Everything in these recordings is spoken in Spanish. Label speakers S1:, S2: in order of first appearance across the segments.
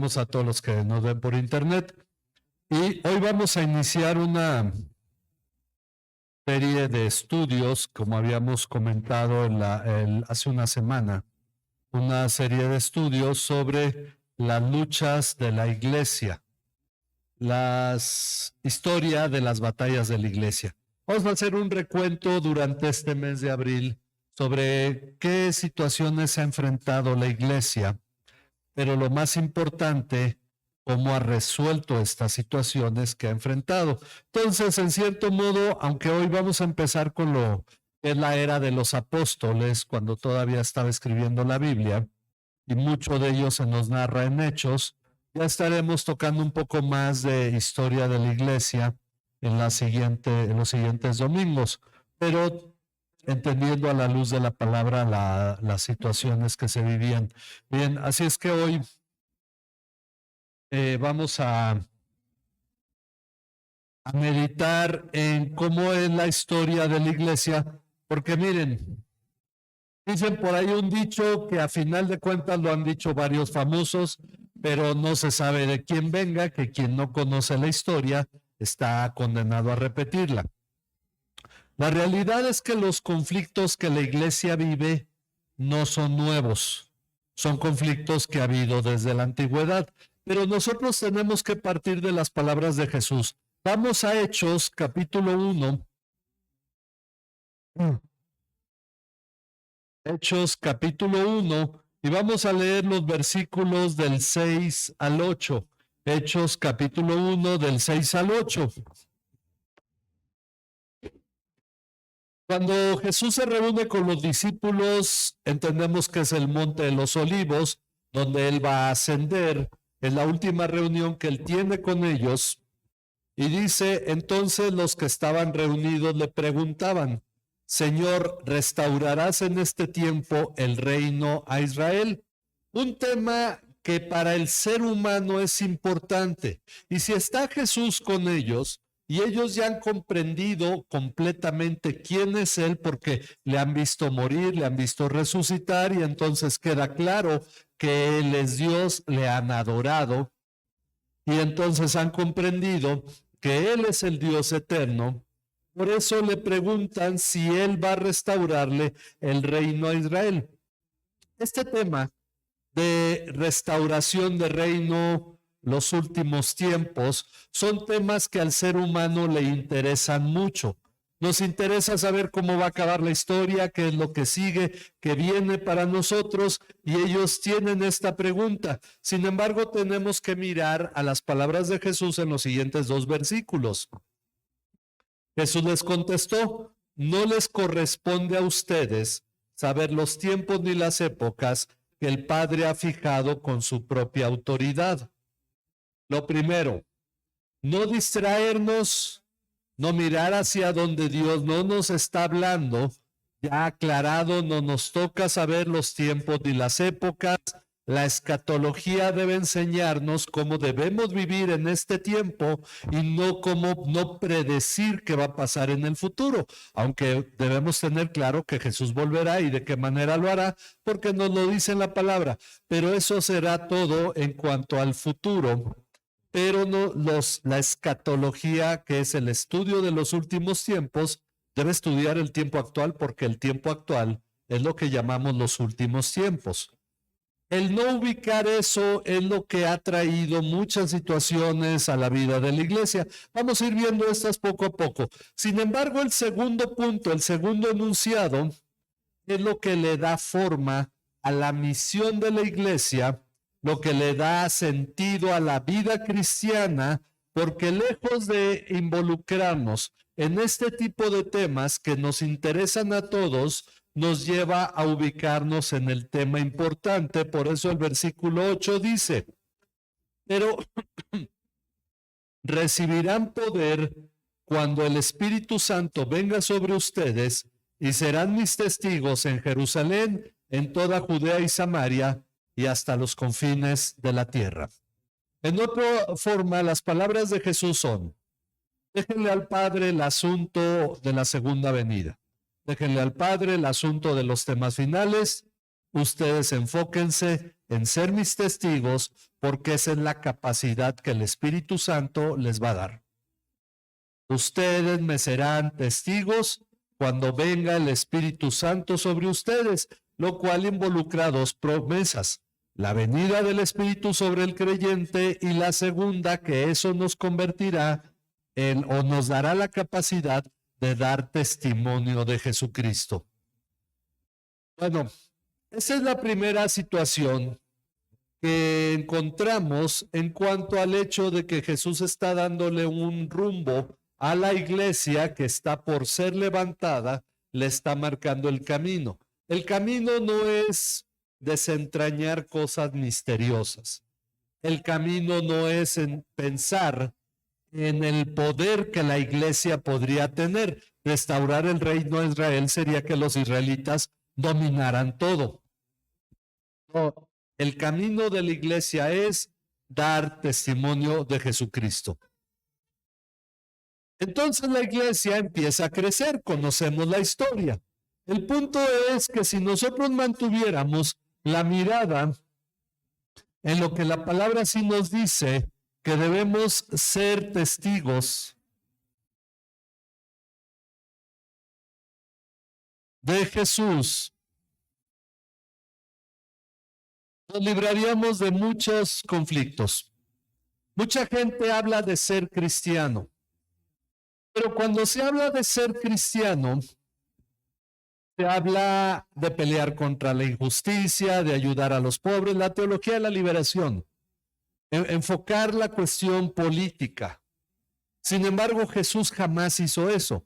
S1: A todos los que nos ven por internet. Y hoy vamos a iniciar una serie de estudios, como habíamos comentado hace una semana, una serie de estudios sobre las luchas de la iglesia, las historias de las batallas de la iglesia. Vamos a hacer un recuento durante este mes de abril sobre qué situaciones ha enfrentado la iglesia, pero lo más importante, cómo ha resuelto estas situaciones que ha enfrentado. Entonces, en cierto modo, aunque hoy vamos a empezar con lo que es la era de los apóstoles, cuando todavía estaba escribiendo la Biblia, y mucho de ello se nos narra en Hechos, ya estaremos tocando un poco más de historia de la iglesia en los siguientes domingos, pero entendiendo a la luz de la palabra las situaciones que se vivían. Bien, así es que hoy vamos a meditar en cómo es la historia de la iglesia, porque miren, dicen por ahí un dicho que a final de cuentas lo han dicho varios famosos, pero no se sabe de quién venga, que quien no conoce la historia está condenado a repetirla. La realidad es que los conflictos que la iglesia vive no son nuevos, son conflictos que ha habido desde la antigüedad, pero nosotros tenemos que partir de las palabras de Jesús. Vamos a Hechos, capítulo 1. Hechos, capítulo 1, y vamos a leer los versículos del 6 al 8. Hechos, capítulo 1, del 6 al 8. Cuando Jesús se reúne con los discípulos, entendemos que es el Monte de los Olivos, donde Él va a ascender. Es la última reunión que Él tiene con ellos. Y dice, entonces los que estaban reunidos le preguntaban, Señor, ¿restaurarás en este tiempo el reino a Israel? Un tema que para el ser humano es importante. Y si está Jesús con ellos, y ellos ya han comprendido completamente quién es Él porque le han visto morir, le han visto resucitar y entonces queda claro que Él es Dios, le han adorado y entonces han comprendido que Él es el Dios eterno. Por eso le preguntan si Él va a restaurarle el reino a Israel. Este tema de restauración de reino, los últimos tiempos, son temas que al ser humano le interesan mucho. Nos interesa saber cómo va a acabar la historia, qué es lo que sigue, qué viene para nosotros, y ellos tienen esta pregunta. Sin embargo, tenemos que mirar a las palabras de Jesús en los siguientes dos versículos. Jesús les contestó, no les corresponde a ustedes saber los tiempos ni las épocas que el Padre ha fijado con su propia autoridad. Lo primero, no distraernos, no mirar hacia donde Dios no nos está hablando, ya aclarado, no nos toca saber los tiempos ni las épocas. La escatología debe enseñarnos cómo debemos vivir en este tiempo y no cómo no predecir qué va a pasar en el futuro, aunque debemos tener claro que Jesús volverá y de qué manera lo hará, porque nos lo dice en la palabra, pero eso será todo en cuanto al futuro. Pero no, la escatología, que es el estudio de los últimos tiempos, debe estudiar el tiempo actual porque el tiempo actual es lo que llamamos los últimos tiempos. El no ubicar eso es lo que ha traído muchas situaciones a la vida de la iglesia. Vamos a ir viendo estas poco a poco. Sin embargo, el segundo punto, el segundo enunciado, es lo que le da forma a la misión de la iglesia, lo que le da sentido a la vida cristiana, porque lejos de involucrarnos en este tipo de temas que nos interesan a todos, nos lleva a ubicarnos en el tema importante. Por eso el versículo 8 dice, pero recibirán poder cuando el Espíritu Santo venga sobre ustedes y serán mis testigos en Jerusalén, en toda Judea y Samaria y hasta los confines de la tierra. En otra forma, las palabras de Jesús son, déjenle al Padre el asunto de la segunda venida. Déjenle al Padre el asunto de los temas finales. Ustedes enfóquense en ser mis testigos porque esa es la capacidad que el Espíritu Santo les va a dar. Ustedes me serán testigos cuando venga el Espíritu Santo sobre ustedes, lo cual involucra dos promesas: la venida del Espíritu sobre el creyente y la segunda, que eso nos convertirá en o nos dará la capacidad de dar testimonio de Jesucristo. Bueno, esa es la primera situación que encontramos en cuanto al hecho de que Jesús está dándole un rumbo a la iglesia que está por ser levantada, le está marcando el camino. El camino no es desentrañar cosas misteriosas. El camino no es en pensar en el poder que la iglesia podría tener. Restaurar el reino de Israel sería que los israelitas dominaran todo. No, el camino de la iglesia es dar testimonio de Jesucristo. Entonces la iglesia empieza a crecer, conocemos la historia. El punto es que si nosotros mantuviéramos la mirada en lo que la palabra sí nos dice, que debemos ser testigos de Jesús, nos libraríamos de muchos conflictos. Mucha gente habla de ser cristiano, pero cuando se habla de ser cristiano, se habla de pelear contra la injusticia, de ayudar a los pobres, la teología de la liberación, enfocar la cuestión política. Sin embargo, Jesús jamás hizo eso.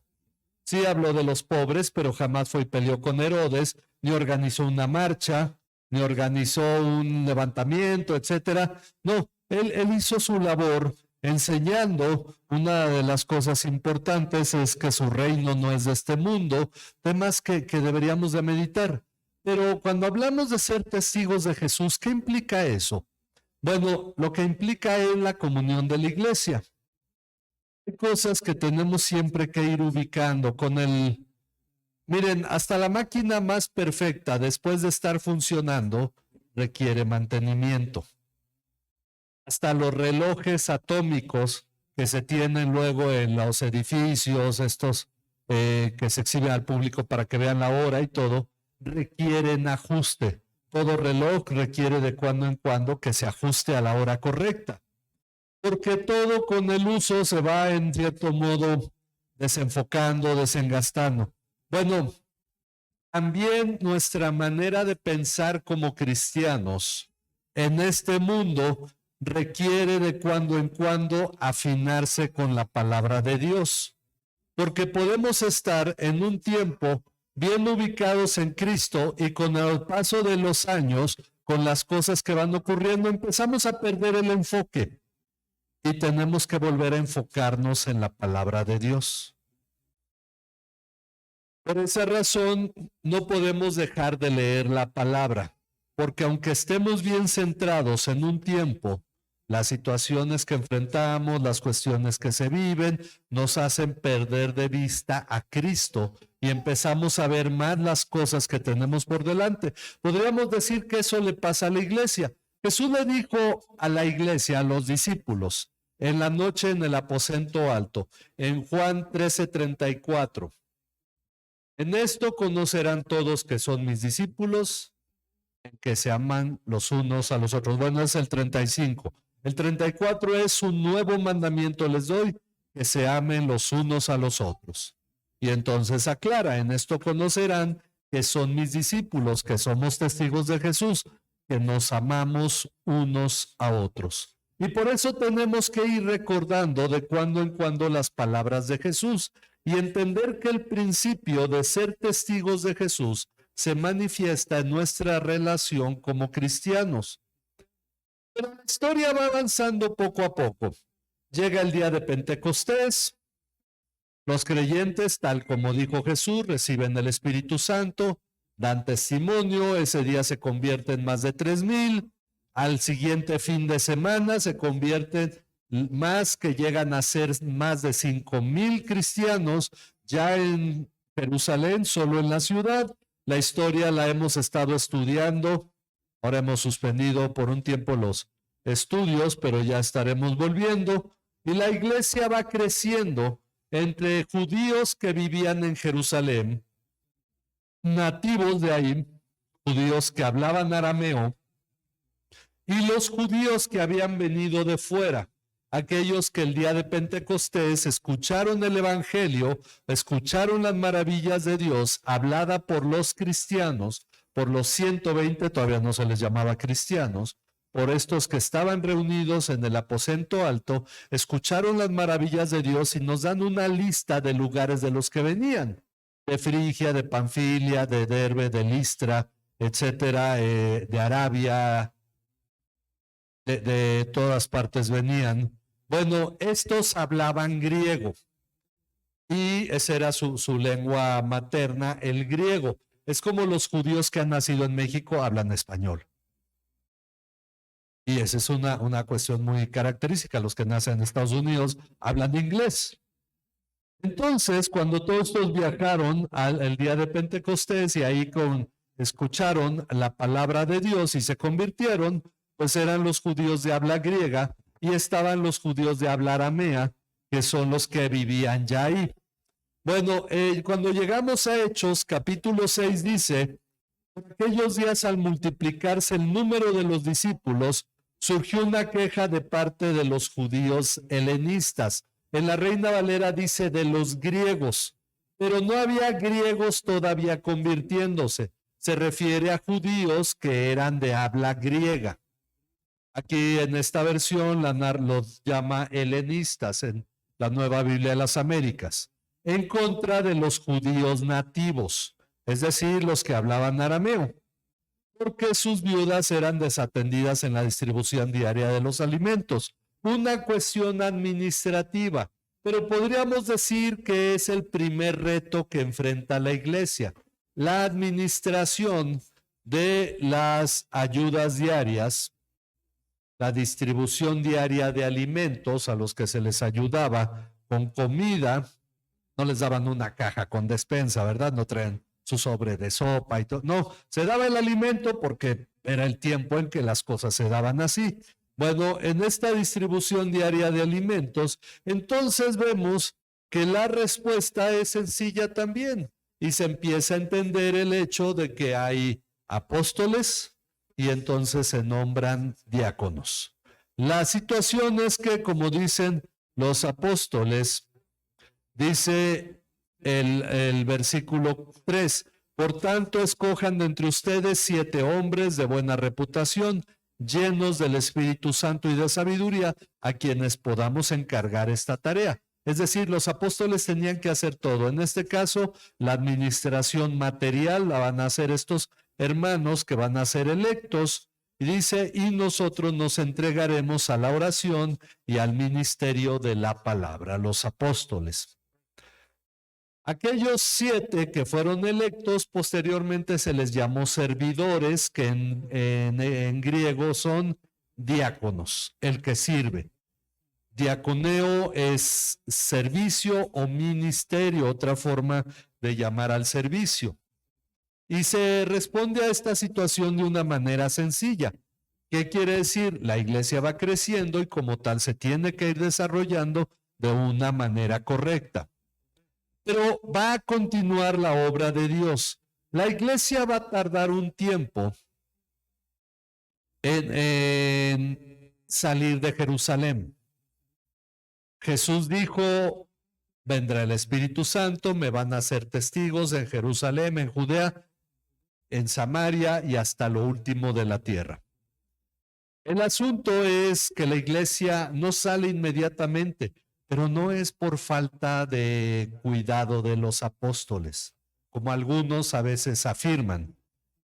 S1: Sí habló de los pobres, pero jamás fue y peleó con Herodes, ni organizó una marcha, ni organizó un levantamiento, etcétera. No, él hizo su labor enseñando. Una de las cosas importantes es que su reino no es de este mundo, temas que deberíamos de meditar. Pero cuando hablamos de ser testigos de Jesús, ¿qué implica eso? Bueno, lo que implica es la comunión de la iglesia. Hay cosas que tenemos siempre que ir ubicando con el... Miren, hasta la máquina más perfecta, después de estar funcionando, requiere mantenimiento. Hasta los relojes atómicos que se tienen luego en los edificios, estos que se exhiben al público para que vean la hora y todo, requieren ajuste. Todo reloj requiere de cuando en cuando que se ajuste a la hora correcta, porque todo con el uso se va en cierto modo desenfocando, desengastando. Bueno, también nuestra manera de pensar como cristianos en este mundo requiere de cuando en cuando afinarse con la palabra de Dios, porque podemos estar en un tiempo bien ubicados en Cristo y con el paso de los años, con las cosas que van ocurriendo, empezamos a perder el enfoque y tenemos que volver a enfocarnos en la palabra de Dios. Por esa razón, no podemos dejar de leer la palabra, porque aunque estemos bien centrados en un tiempo, las situaciones que enfrentamos, las cuestiones que se viven, nos hacen perder de vista a Cristo y empezamos a ver más las cosas que tenemos por delante. Podríamos decir que eso le pasa a la iglesia. Jesús le dijo a la iglesia, a los discípulos, en la noche en el aposento alto, en Juan 13:34. En esto conocerán todos que son mis discípulos, en que se aman los unos a los otros. Bueno, es el 35. El 34 es un nuevo mandamiento les doy, que se amen los unos a los otros. Y entonces aclara, en esto conocerán que son mis discípulos, que somos testigos de Jesús, que nos amamos unos a otros. Y por eso tenemos que ir recordando de cuando en cuando las palabras de Jesús y entender que el principio de ser testigos de Jesús se manifiesta en nuestra relación como cristianos. Pero la historia va avanzando poco a poco. Llega el día de Pentecostés. Los creyentes, tal como dijo Jesús, reciben el Espíritu Santo, dan testimonio. Ese día se convierten más de 3,000. Al siguiente fin de semana se convierten más, que llegan a ser más de 5,000 cristianos ya en Jerusalén, solo en la ciudad. La historia la hemos estado estudiando. Ahora hemos suspendido por un tiempo los estudios, pero ya estaremos volviendo. Y la iglesia va creciendo entre judíos que vivían en Jerusalén, nativos de ahí, judíos que hablaban arameo, y los judíos que habían venido de fuera, aquellos que el día de Pentecostés escucharon el Evangelio, escucharon las maravillas de Dios hablada por los cristianos, por los 120, todavía no se les llamaba cristianos, por estos que estaban reunidos en el aposento alto, escucharon las maravillas de Dios y nos dan una lista de lugares de los que venían, de Frigia, de Panfilia, de Derbe, de Listra, etcétera, de Arabia, de todas partes venían. Bueno, estos hablaban griego y esa era su lengua materna, el griego. Es como los judíos que han nacido en México hablan español. Y esa es una cuestión muy característica. Los que nacen en Estados Unidos hablan inglés. Entonces, cuando todos estos viajaron el día de Pentecostés y ahí escucharon la palabra de Dios y se convirtieron, pues eran los judíos de habla griega y estaban los judíos de habla aramea, que son los que vivían ya ahí. Bueno, cuando llegamos a Hechos, capítulo 6 dice, en aquellos días al multiplicarse el número de los discípulos, surgió una queja de parte de los judíos helenistas. En la Reina Valera dice de los griegos, pero no había griegos todavía convirtiéndose. Se refiere a judíos que eran de habla griega. Aquí en esta versión los llama helenistas en la Nueva Biblia de las Américas, en contra de los judíos nativos, es decir, los que hablaban arameo, porque sus viudas eran desatendidas en la distribución diaria de los alimentos. Una cuestión administrativa, pero podríamos decir que es el primer reto que enfrenta la iglesia, la administración de las ayudas diarias, la distribución diaria de alimentos a los que se les ayudaba con comida. No les daban una caja con despensa, ¿verdad? No traen su sobre de sopa y todo. No, se daba el alimento porque era el tiempo en que las cosas se daban así. Bueno, en esta distribución diaria de alimentos, entonces vemos que la respuesta es sencilla también y se empieza a entender el hecho de que hay apóstoles y entonces se nombran diáconos. La situación es que, como dicen los apóstoles, dice el versículo 3, por tanto escojan de entre ustedes 7 hombres de buena reputación, llenos del Espíritu Santo y de sabiduría, a quienes podamos encargar esta tarea. Es decir, los apóstoles tenían que hacer todo. En este caso, la administración material la van a hacer estos hermanos que van a ser electos. Y dice, y nosotros nos entregaremos a la oración y al ministerio de la palabra, los apóstoles. Aquellos 7 que fueron electos, posteriormente se les llamó servidores, que en griego son diáconos, el que sirve. Diaconeo es servicio o ministerio, otra forma de llamar al servicio. Y se responde a esta situación de una manera sencilla. ¿Qué quiere decir? La iglesia va creciendo y como tal se tiene que ir desarrollando de una manera correcta. Pero va a continuar la obra de Dios. La iglesia va a tardar un tiempo en salir de Jerusalén. Jesús dijo, vendrá el Espíritu Santo, me van a ser testigos en Jerusalén, en Judea, en Samaria y hasta lo último de la tierra. El asunto es que la iglesia no sale inmediatamente, pero no es por falta de cuidado de los apóstoles, como algunos a veces afirman.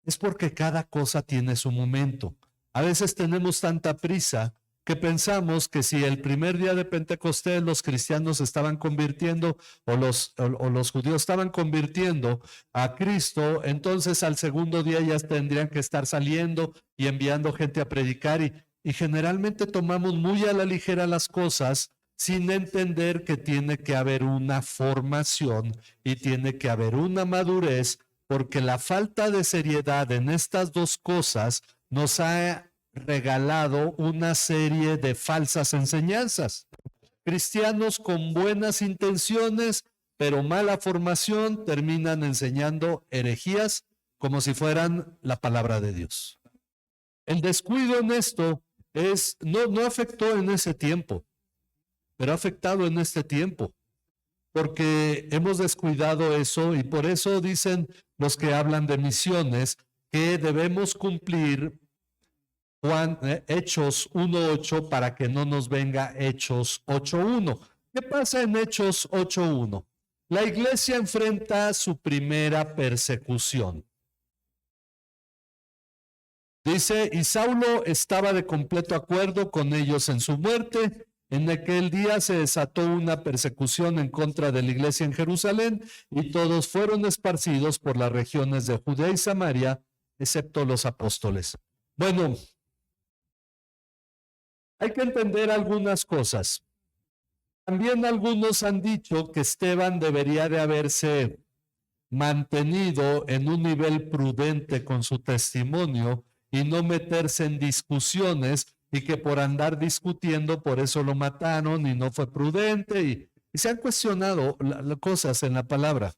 S1: Es porque cada cosa tiene su momento. A veces tenemos tanta prisa que pensamos que si el primer día de Pentecostés los cristianos estaban convirtiendo o los judíos estaban convirtiendo a Cristo, entonces al segundo día ya tendrían que estar saliendo y enviando gente a predicar y generalmente tomamos muy a la ligera las cosas sin entender que tiene que haber una formación y tiene que haber una madurez, porque la falta de seriedad en estas dos cosas nos ha regalado una serie de falsas enseñanzas. Cristianos con buenas intenciones, pero mala formación, terminan enseñando herejías como si fueran la palabra de Dios. El descuido en esto no afectó en ese tiempo, pero ha afectado en este tiempo, porque hemos descuidado eso y por eso dicen los que hablan de misiones que debemos cumplir Hechos 1:8 para que no nos venga Hechos 8:1. ¿Qué pasa en Hechos 8:1? La iglesia enfrenta su primera persecución. Dice, y Saulo estaba de completo acuerdo con ellos en su muerte. En aquel día se desató una persecución en contra de la iglesia en Jerusalén y todos fueron esparcidos por las regiones de Judea y Samaria, excepto los apóstoles. Bueno, hay que entender algunas cosas. También algunos han dicho que Esteban debería de haberse mantenido en un nivel prudente con su testimonio y no meterse en discusiones y que por andar discutiendo por eso lo mataron y no fue prudente y se han cuestionado cosas en la palabra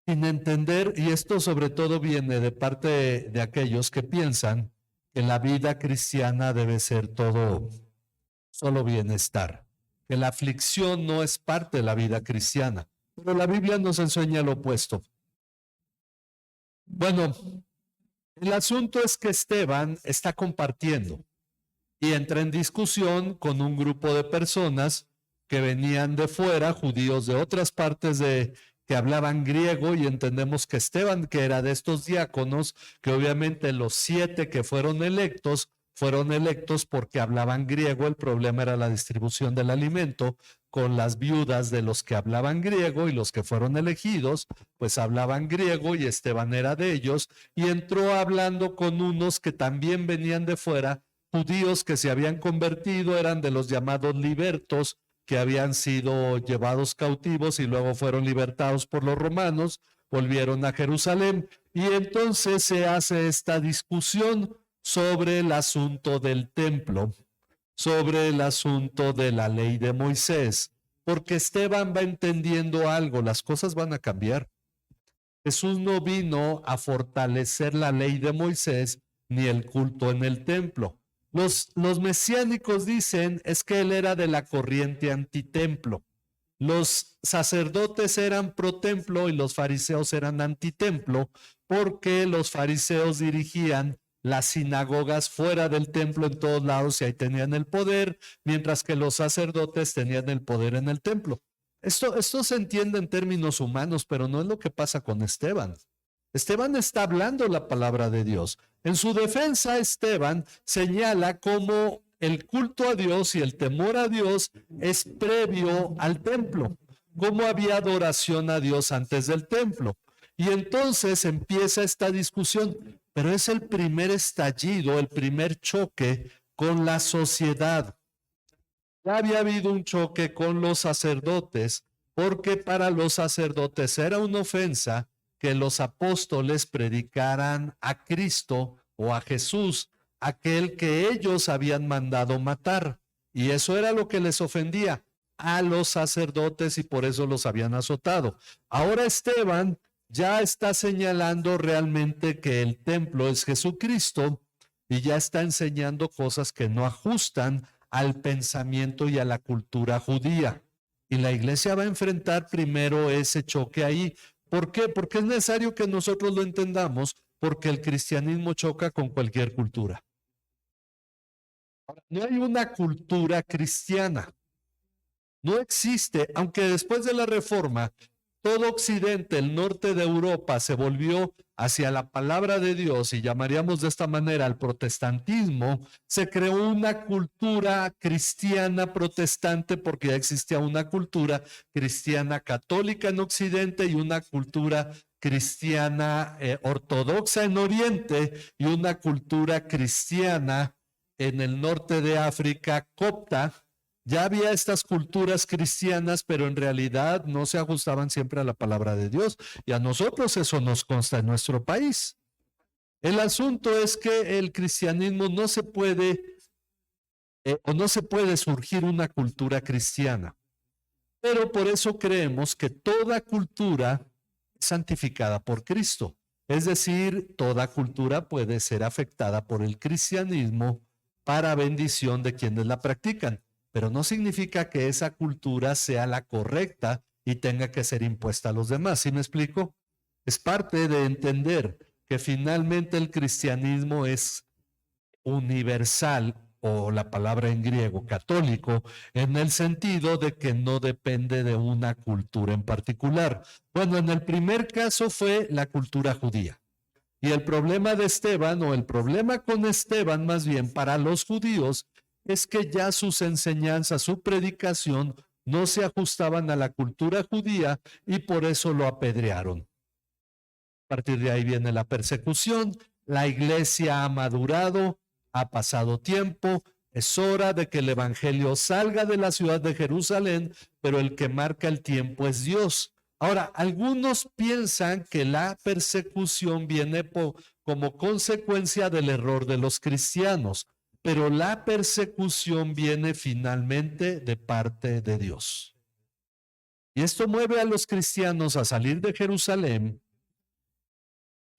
S1: sin entender, y esto sobre todo viene de parte de aquellos que piensan que la vida cristiana debe ser todo solo bienestar, que la aflicción no es parte de la vida cristiana, pero la Biblia nos enseña lo opuesto. Bueno, el asunto es que Esteban está compartiendo y entra en discusión con un grupo de personas que venían de fuera, judíos de otras partes que hablaban griego, y entendemos que Esteban, que era de estos diáconos, que obviamente los 7 que fueron electos porque hablaban griego. El problema era la distribución del alimento con las viudas de los que hablaban griego, y los que fueron elegidos pues hablaban griego y Esteban era de ellos, y entró hablando con unos que también venían de fuera, judíos que se habían convertido, eran de los llamados libertos, que habían sido llevados cautivos y luego fueron libertados por los romanos, volvieron a Jerusalén, y entonces se hace esta discusión sobre el asunto del templo, sobre el asunto de la ley de Moisés, porque Esteban va entendiendo algo, las cosas van a cambiar. Jesús no vino a fortalecer la ley de Moisés ni el culto en el templo. Los mesiánicos dicen es que él era de la corriente antitemplo. Los sacerdotes eran pro templo y los fariseos eran antitemplo, porque los fariseos dirigían las sinagogas fuera del templo en todos lados y ahí tenían el poder, mientras que los sacerdotes tenían el poder en el templo. Esto se entiende en términos humanos, pero no es lo que pasa con Esteban. Esteban está hablando la palabra de Dios. En su defensa, Esteban señala cómo el culto a Dios y el temor a Dios es previo al templo, cómo había adoración a Dios antes del templo. Y entonces empieza esta discusión, pero es el primer estallido, el primer choque con la sociedad. Ya había habido un choque con los sacerdotes, porque para los sacerdotes era una ofensa que los apóstoles predicaran a Cristo o a Jesús, aquel que ellos habían mandado matar. Y eso era lo que les ofendía a los sacerdotes y por eso los habían azotado. Ahora Esteban ya está señalando realmente que el templo es Jesucristo y ya está enseñando cosas que no ajustan al pensamiento y a la cultura judía. Y la iglesia va a enfrentar primero ese choque ahí. ¿Por qué? Porque es necesario que nosotros lo entendamos, porque el cristianismo choca con cualquier cultura. No hay una cultura cristiana. No existe, aunque después de la Reforma, todo Occidente, el norte de Europa, se volvió hacia la palabra de Dios y llamaríamos de esta manera al protestantismo, se creó una cultura cristiana protestante porque ya existía una cultura cristiana católica en Occidente y una cultura cristiana ortodoxa en Oriente y una cultura cristiana en el norte de África copta. Ya había estas culturas cristianas, pero en realidad no se ajustaban siempre a la palabra de Dios. Y a nosotros eso nos consta en nuestro país. El asunto es que el cristianismo no se puede o no se puede surgir una cultura cristiana. Pero por eso creemos que toda cultura es santificada por Cristo. Es decir, toda cultura puede ser afectada por el cristianismo para bendición de quienes la practican. Pero no significa que esa cultura sea la correcta y tenga que ser impuesta a los demás. ¿Sí me explico? Es parte de entender que finalmente el cristianismo es universal, o la palabra en griego católico, en el sentido de que no depende de una cultura en particular. Bueno, en el primer caso fue la cultura judía. Y el problema de Esteban, o el problema con Esteban más bien para los judíos, es que ya sus enseñanzas, su predicación, no se ajustaban a la cultura judía y por eso lo apedrearon. A partir de ahí viene la persecución, la iglesia ha madurado, ha pasado tiempo, es hora de que el evangelio salga de la ciudad de Jerusalén, pero el que marca el tiempo es Dios. Ahora, algunos piensan que la persecución viene como consecuencia del error de los cristianos, pero la persecución viene finalmente de parte de Dios. Y esto mueve a los cristianos a salir de Jerusalén.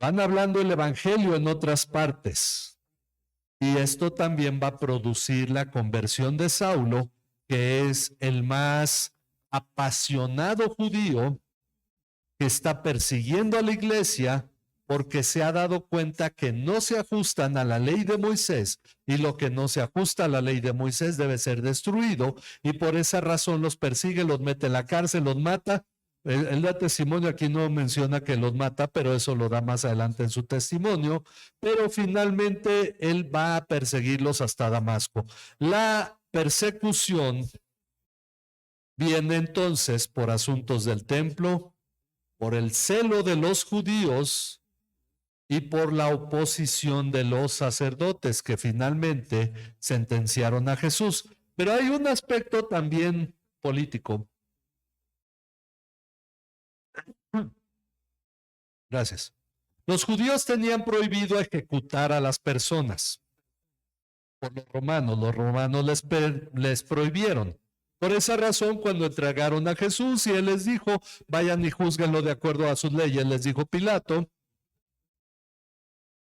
S1: Van hablando el evangelio en otras partes. Y esto también va a producir la conversión de Saulo, que es el más apasionado judío que está persiguiendo a la iglesia porque se ha dado cuenta que no se ajustan a la ley de Moisés y lo que no se ajusta a la ley de Moisés debe ser destruido y por esa razón los persigue, los mete en la cárcel, los mata. Él da testimonio, aquí no menciona que los mata, pero eso lo da más adelante en su testimonio, pero finalmente él va a perseguirlos hasta Damasco. La persecución viene entonces por asuntos del templo, por el celo de los judíos y por la oposición de los sacerdotes que finalmente sentenciaron a Jesús. Pero hay un aspecto también político. Gracias. Los judíos tenían prohibido ejecutar a las personas por los romanos les prohibieron. Por esa razón, cuando entregaron a Jesús y él les dijo, vayan y júzguenlo de acuerdo a sus leyes, les dijo Pilato,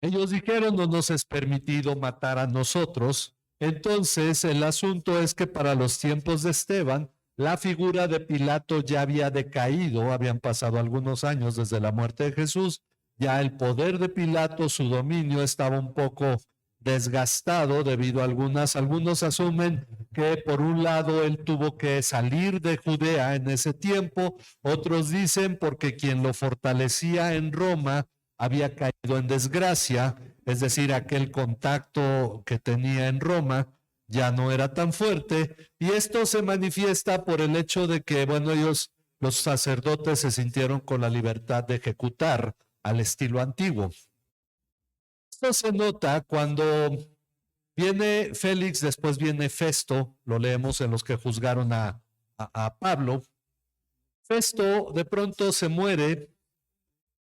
S1: ellos dijeron, no nos es permitido matar a nosotros. Entonces, el asunto es que para los tiempos de Esteban, la figura de Pilato ya había decaído, habían pasado algunos años desde la muerte de Jesús, ya el poder de Pilato, su dominio estaba un poco desgastado debido a algunos asumen que por un lado él tuvo que salir de Judea en ese tiempo, otros dicen porque quien lo fortalecía en Roma había caído en desgracia, es decir, aquel contacto que tenía en Roma ya no era tan fuerte, y esto se manifiesta por el hecho de que, bueno, ellos, los sacerdotes, se sintieron con la libertad de ejecutar al estilo antiguo. Esto se nota cuando viene Félix, después viene Festo, lo leemos en los que juzgaron a Pablo. Festo de pronto se muere,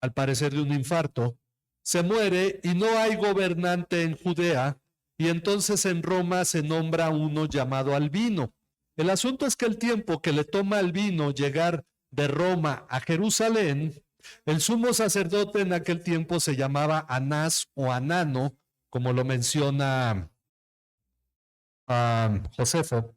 S1: al parecer de un infarto, se muere y no hay gobernante en Judea, y entonces en Roma se nombra uno llamado Albino. El asunto es que el tiempo que le toma a Albino llegar de Roma a Jerusalén, el sumo sacerdote en aquel tiempo se llamaba Anás o Anano, como lo menciona Josefo.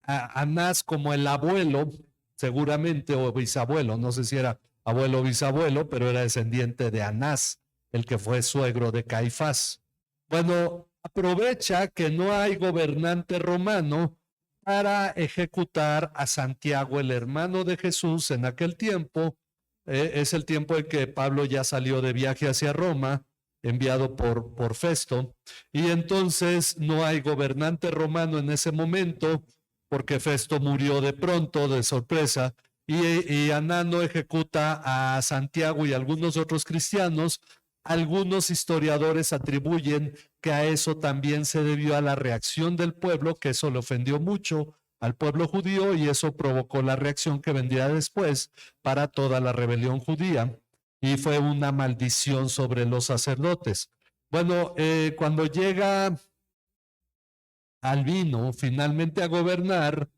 S1: Anás como el abuelo, seguramente, o bisabuelo, no sé si era abuelo o bisabuelo, pero era descendiente de Anás, el que fue suegro de Caifás. Bueno, aprovecha que no hay gobernante romano para ejecutar a Santiago, el hermano de Jesús en aquel tiempo. Es el tiempo en que Pablo ya salió de viaje hacia Roma, enviado por Festo, y entonces no hay gobernante romano en ese momento, porque Festo murió de pronto, de sorpresa, y Anano ejecuta a Santiago y algunos otros cristianos. Algunos historiadores atribuyen que a eso también se debió a la reacción del pueblo, que eso le ofendió mucho al pueblo judío y eso provocó la reacción que vendría después para toda la rebelión judía. y fue una maldición sobre los sacerdotes. Bueno, cuando llega Albino finalmente a gobernar,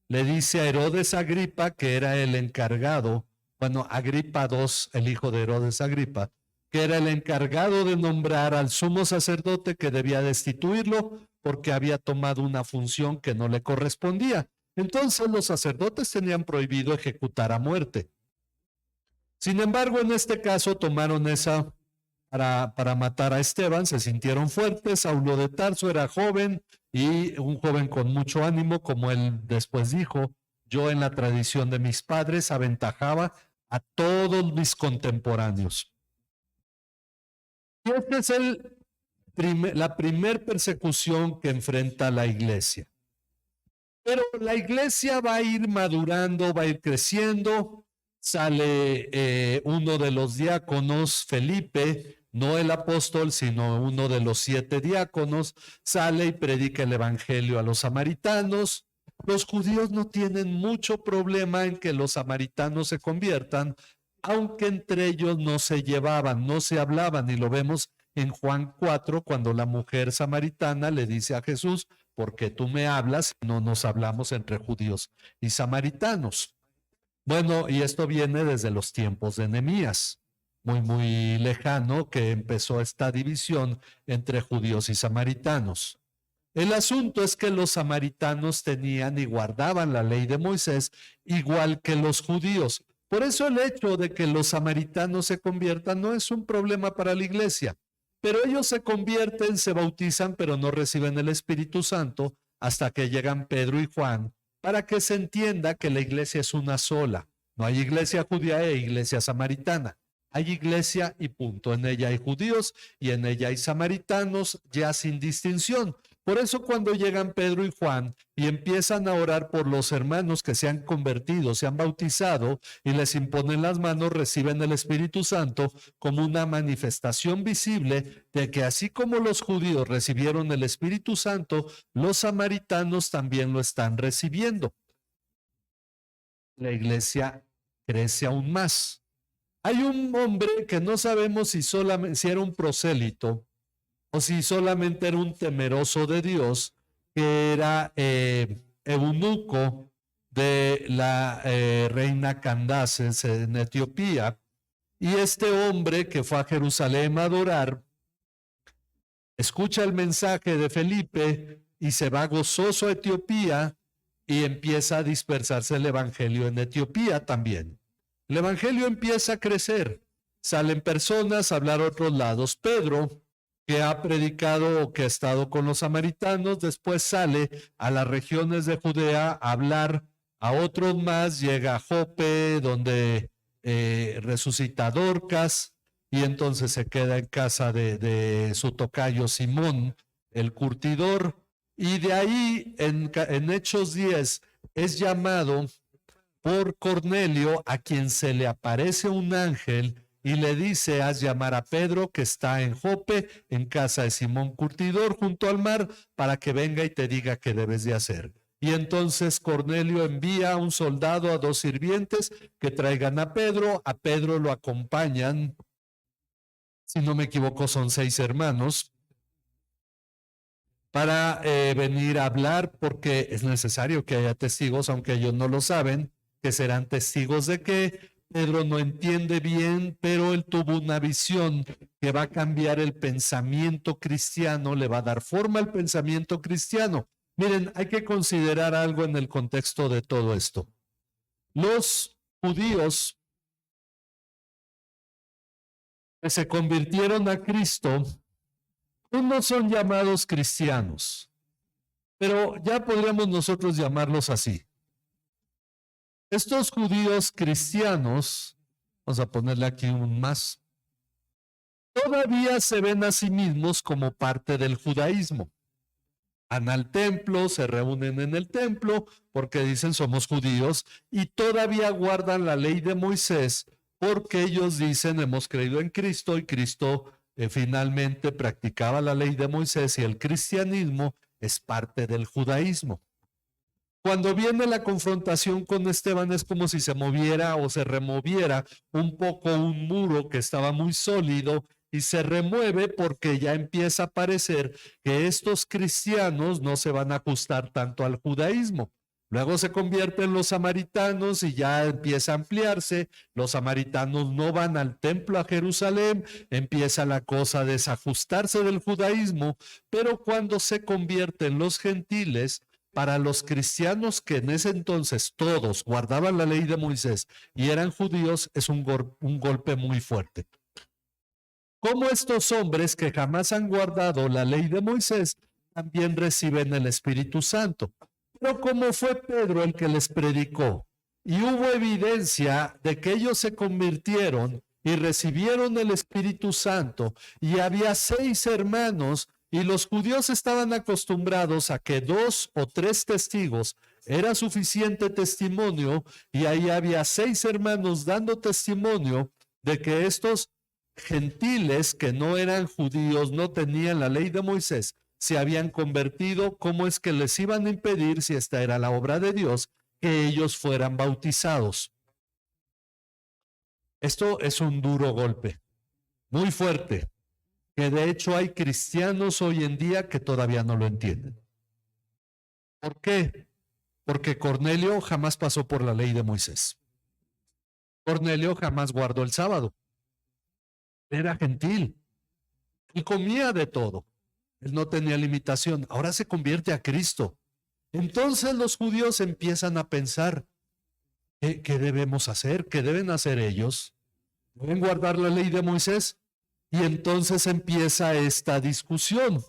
S1: le dice a Herodes Agripa, que era el encargado, bueno, Agripa II, el hijo de Herodes Agripa, que era el encargado de nombrar al sumo sacerdote que debía destituirlo porque había tomado una función que no le correspondía. Entonces los sacerdotes tenían prohibido ejecutar a muerte. Sin embargo, en este caso tomaron esa para matar a Esteban, se sintieron fuertes. Saulo de Tarso era joven y un joven con mucho ánimo, como él después dijo: yo en la tradición de mis padres aventajaba a todos mis contemporáneos. Y esta es la primer persecución que enfrenta la iglesia. Pero la iglesia va a ir madurando, va a ir creciendo. Sale uno de los diáconos, Felipe, no el apóstol, sino uno de los 7 diáconos, sale y predica el evangelio a los samaritanos. Los judíos no tienen mucho problema en que los samaritanos se conviertan, aunque entre ellos no se llevaban, no se hablaban, y lo vemos en Juan 4, cuando la mujer samaritana le dice a Jesús: ¿por qué tú me hablas? No nos hablamos entre judíos y samaritanos. Bueno, y esto viene desde los tiempos de Nehemías, muy lejano, que empezó esta división entre judíos y samaritanos. El asunto es que los samaritanos tenían y guardaban la ley de Moisés igual que los judíos. Por eso el hecho de que los samaritanos se conviertan no es un problema para la iglesia. Pero ellos se convierten, se bautizan, pero no reciben el Espíritu Santo hasta que llegan Pedro y Juan, para que se entienda que la iglesia es una sola. No hay iglesia judía e iglesia samaritana. Hay iglesia y punto. En ella hay judíos y en ella hay samaritanos, ya sin distinción. Por eso cuando llegan Pedro y Juan y empiezan a orar por los hermanos que se han convertido, se han bautizado y les imponen las manos, reciben el Espíritu Santo como una manifestación visible de que así como los judíos recibieron el Espíritu Santo, los samaritanos también lo están recibiendo. La iglesia crece aún más. Hay un hombre que no sabemos si era un prosélito o si solamente era un temeroso de Dios, que era eunuco de la reina Candaces en Etiopía. Y este hombre que fue a Jerusalén a adorar, escucha el mensaje de Felipe y se va gozoso a Etiopía y empieza a dispersarse el evangelio en Etiopía también. El evangelio empieza a crecer, salen personas a hablar a otros lados. Pedro, que ha predicado o que ha estado con los samaritanos, después sale a las regiones de Judea a hablar a otros más, llega a Jope, donde resucita a Dorcas, y entonces se queda en casa de su tocayo Simón, el curtidor, y de ahí en Hechos 10 es llamado por Cornelio, a quien se le aparece un ángel y le dice: haz llamar a Pedro, que está en Jope, en casa de Simón curtidor, junto al mar, para que venga y te diga qué debes de hacer. Y entonces Cornelio envía a un soldado, a 2 sirvientes, que traigan a Pedro lo acompañan, si no me equivoco son 6 hermanos, para venir a hablar, porque es necesario que haya testigos, aunque ellos no lo saben, que serán testigos de que Pedro no entiende bien, pero él tuvo una visión que va a cambiar el pensamiento cristiano, le va a dar forma al pensamiento cristiano. Miren, hay que considerar algo en el contexto de todo esto. Los judíos que se convirtieron a Cristo no son llamados cristianos, pero ya podríamos nosotros llamarlos así. Estos judíos cristianos, vamos a ponerle aquí un más, todavía se ven a sí mismos como parte del judaísmo. Van al templo, se reúnen en el templo porque dicen somos judíos y todavía guardan la ley de Moisés porque ellos dicen hemos creído en Cristo y Cristo finalmente practicaba la ley de Moisés y el cristianismo es parte del judaísmo. Cuando viene la confrontación con Esteban es como si se moviera o se removiera un poco un muro que estaba muy sólido y se remueve porque ya empieza a parecer que estos cristianos no se van a ajustar tanto al judaísmo. Luego se convierten los samaritanos y ya empieza a ampliarse. Los samaritanos no van al templo a Jerusalén, empieza la cosa a desajustarse del judaísmo, pero cuando se convierten los gentiles, para los cristianos que en ese entonces todos guardaban la ley de Moisés y eran judíos, es un golpe muy fuerte. Como estos hombres que jamás han guardado la ley de Moisés también reciben el Espíritu Santo. Pero como fue Pedro el que les predicó y hubo evidencia de que ellos se convirtieron y recibieron el Espíritu Santo y había 6 hermanos y los judíos estaban acostumbrados a que 2 o 3 testigos era suficiente testimonio y ahí había 6 hermanos dando testimonio de que estos gentiles que no eran judíos, no tenían la ley de Moisés, se habían convertido. ¿Cómo es que les iban a impedir, si esta era la obra de Dios, que ellos fueran bautizados? Esto es un duro golpe, muy fuerte, que de hecho hay cristianos hoy en día que todavía no lo entienden. ¿Por qué? Porque Cornelio jamás pasó por la ley de Moisés. Cornelio jamás guardó el sábado. Era gentil. Él comía de todo. Él no tenía limitación. Ahora se convierte a Cristo. Entonces los judíos empiezan a pensar, ¿qué debemos hacer? ¿Qué deben hacer ellos? ¿Deben guardar la ley de Moisés? Y entonces empieza esta discusión.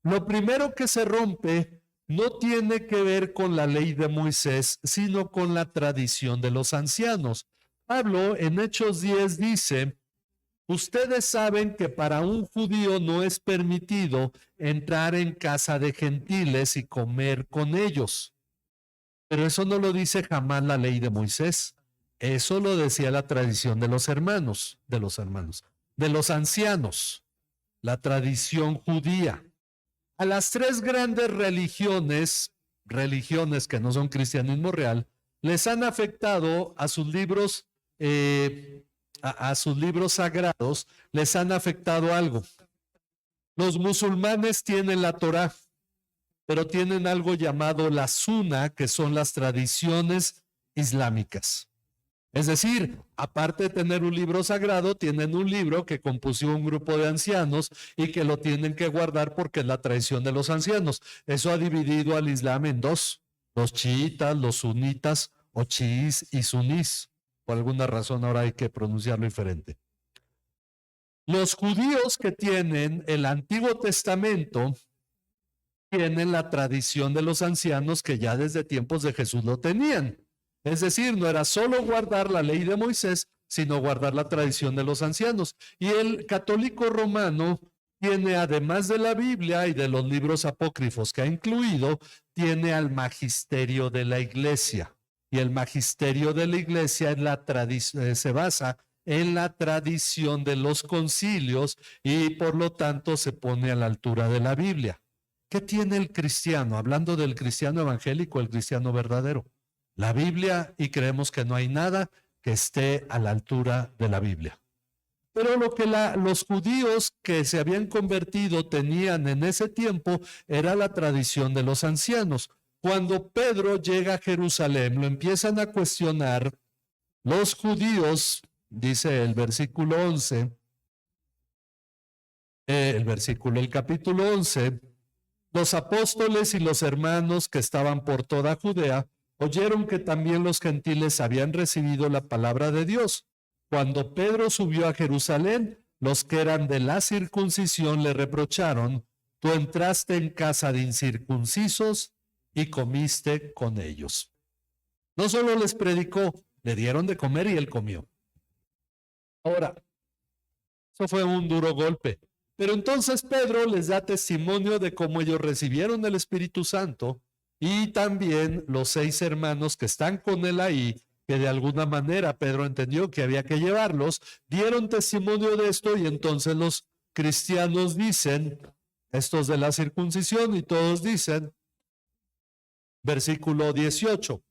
S1: Lo primero que se rompe no tiene que ver con la ley de Moisés, sino con la tradición de los ancianos. Pablo en Hechos 10 dice: ustedes saben que para un judío no es permitido entrar en casa de gentiles y comer con ellos. Pero eso no lo dice jamás la ley de Moisés. Eso lo decía la tradición de los ancianos, la tradición judía. A las 3 grandes religiones que no son cristianismo real, les han afectado a sus libros a sus libros sagrados, les han afectado algo. Los musulmanes tienen la Torá, pero tienen algo llamado la Sunna, que son las tradiciones islámicas. Es decir, aparte de tener un libro sagrado, tienen un libro que compuso un grupo de ancianos y que lo tienen que guardar porque es la tradición de los ancianos. Eso ha dividido al Islam en 2, los chiitas, los sunitas, o chiís y sunís. Por alguna razón ahora hay que pronunciarlo diferente. Los judíos que tienen el Antiguo Testamento tienen la tradición de los ancianos que ya desde tiempos de Jesús lo tenían. Es decir, no era solo guardar la ley de Moisés, sino guardar la tradición de los ancianos. Y el católico romano tiene, además de la Biblia y de los libros apócrifos que ha incluido, tiene al magisterio de la iglesia. Y el magisterio de la iglesia se basa en la tradición de los concilios y por lo tanto se pone a la altura de la Biblia. ¿Qué tiene el cristiano? Hablando del cristiano evangélico, el cristiano verdadero. La Biblia, y creemos que no hay nada que esté a la altura de la Biblia. Pero lo que los judíos que se habían convertido tenían en ese tiempo era la tradición de los ancianos. Cuando Pedro llega a Jerusalén, lo empiezan a cuestionar los judíos, dice el versículo 11, el capítulo 11, los apóstoles y los hermanos que estaban por toda Judea oyeron que también los gentiles habían recibido la palabra de Dios. Cuando Pedro subió a Jerusalén, los que eran de la circuncisión le reprocharon: tú entraste en casa de incircuncisos y comiste con ellos. No solo les predicó, le dieron de comer y él comió. Ahora, eso fue un duro golpe. Pero entonces Pedro les da testimonio de cómo ellos recibieron el Espíritu Santo, y también los 6 hermanos que están con él ahí, que de alguna manera Pedro entendió que había que llevarlos, dieron testimonio de esto. Y entonces los cristianos dicen, estos de la circuncisión, y todos dicen: Versículo 18.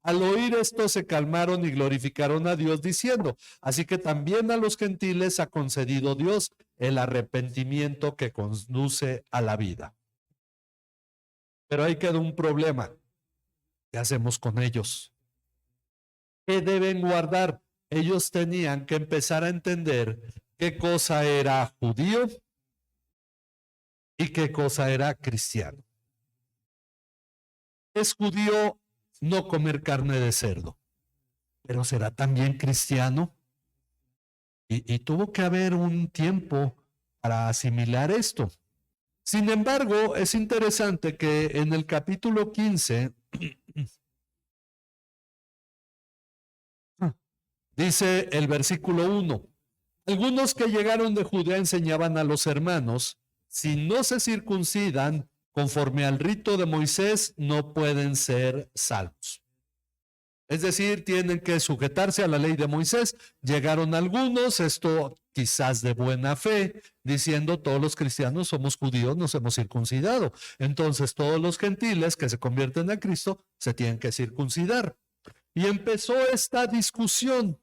S1: Al oír esto se calmaron y glorificaron a Dios diciendo, así que también a los gentiles ha concedido Dios el arrepentimiento que conduce a la vida. Pero ahí queda un problema. ¿Qué hacemos con ellos? ¿Qué deben guardar? Ellos tenían que empezar a entender qué cosa era judío y qué cosa era cristiano. Es judío no comer carne de cerdo, pero será también cristiano. Y tuvo que haber un tiempo para asimilar esto. Sin embargo, es interesante que en el capítulo 15 dice el versículo 1, algunos que llegaron de Judea enseñaban a los hermanos, si no se circuncidan conforme al rito de Moisés, no pueden ser salvos. Es decir, tienen que sujetarse a la ley de Moisés. Llegaron algunos, esto quizás de buena fe, diciendo todos los cristianos somos judíos, nos hemos circuncidado. Entonces todos los gentiles que se convierten a Cristo se tienen que circuncidar. Y empezó esta discusión.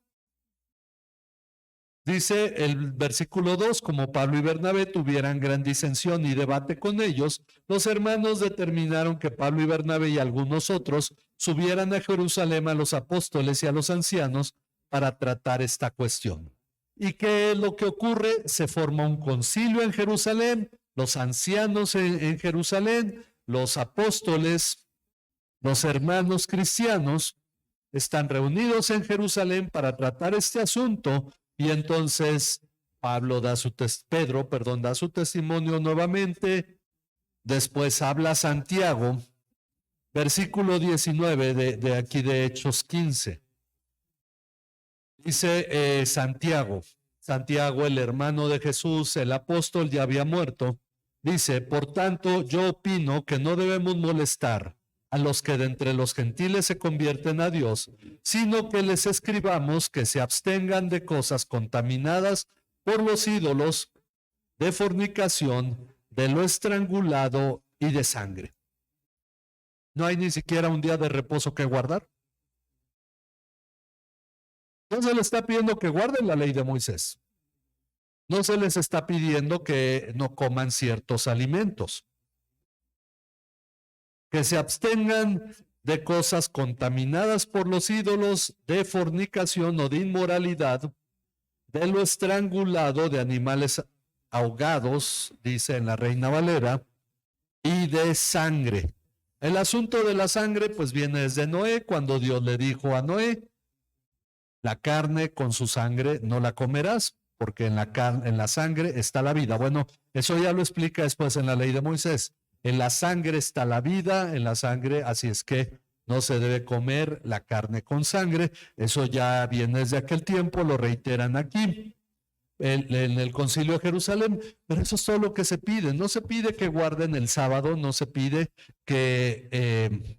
S1: Dice el versículo 2, como Pablo y Bernabé tuvieran gran disensión y debate con ellos, los hermanos determinaron que Pablo y Bernabé y algunos otros subieran a Jerusalén a los apóstoles y a los ancianos para tratar esta cuestión. ¿Y qué es lo que ocurre? Se forma un concilio en Jerusalén, los ancianos en Jerusalén, los apóstoles, los hermanos cristianos están reunidos en Jerusalén para tratar este asunto. Y entonces Pedro da su testimonio nuevamente. Después habla Santiago, versículo 19 de aquí de Hechos 15. Dice Santiago, el hermano de Jesús, el apóstol, ya había muerto. Dice, por tanto, yo opino que no debemos molestar a los que de entre los gentiles se convierten a Dios, sino que les escribamos que se abstengan de cosas contaminadas por los ídolos, de fornicación, de lo estrangulado y de sangre. ¿No hay ni siquiera un día de reposo que guardar? No se les está pidiendo que guarden la ley de Moisés. No se les está pidiendo que no coman ciertos alimentos. Que se abstengan de cosas contaminadas por los ídolos, de fornicación o de inmoralidad, de lo estrangulado, de animales ahogados, dice en la Reina Valera, y de sangre. El asunto de la sangre pues viene desde Noé, cuando Dios le dijo a Noé, la carne con su sangre no la comerás, porque en la sangre está la vida. Bueno, eso ya lo explica después en la ley de Moisés. En la sangre está la vida, en la sangre, así es que no se debe comer la carne con sangre. Eso ya viene desde aquel tiempo, lo reiteran aquí en el Concilio de Jerusalén, pero eso es todo lo que se pide. No se pide que guarden el sábado, no se pide que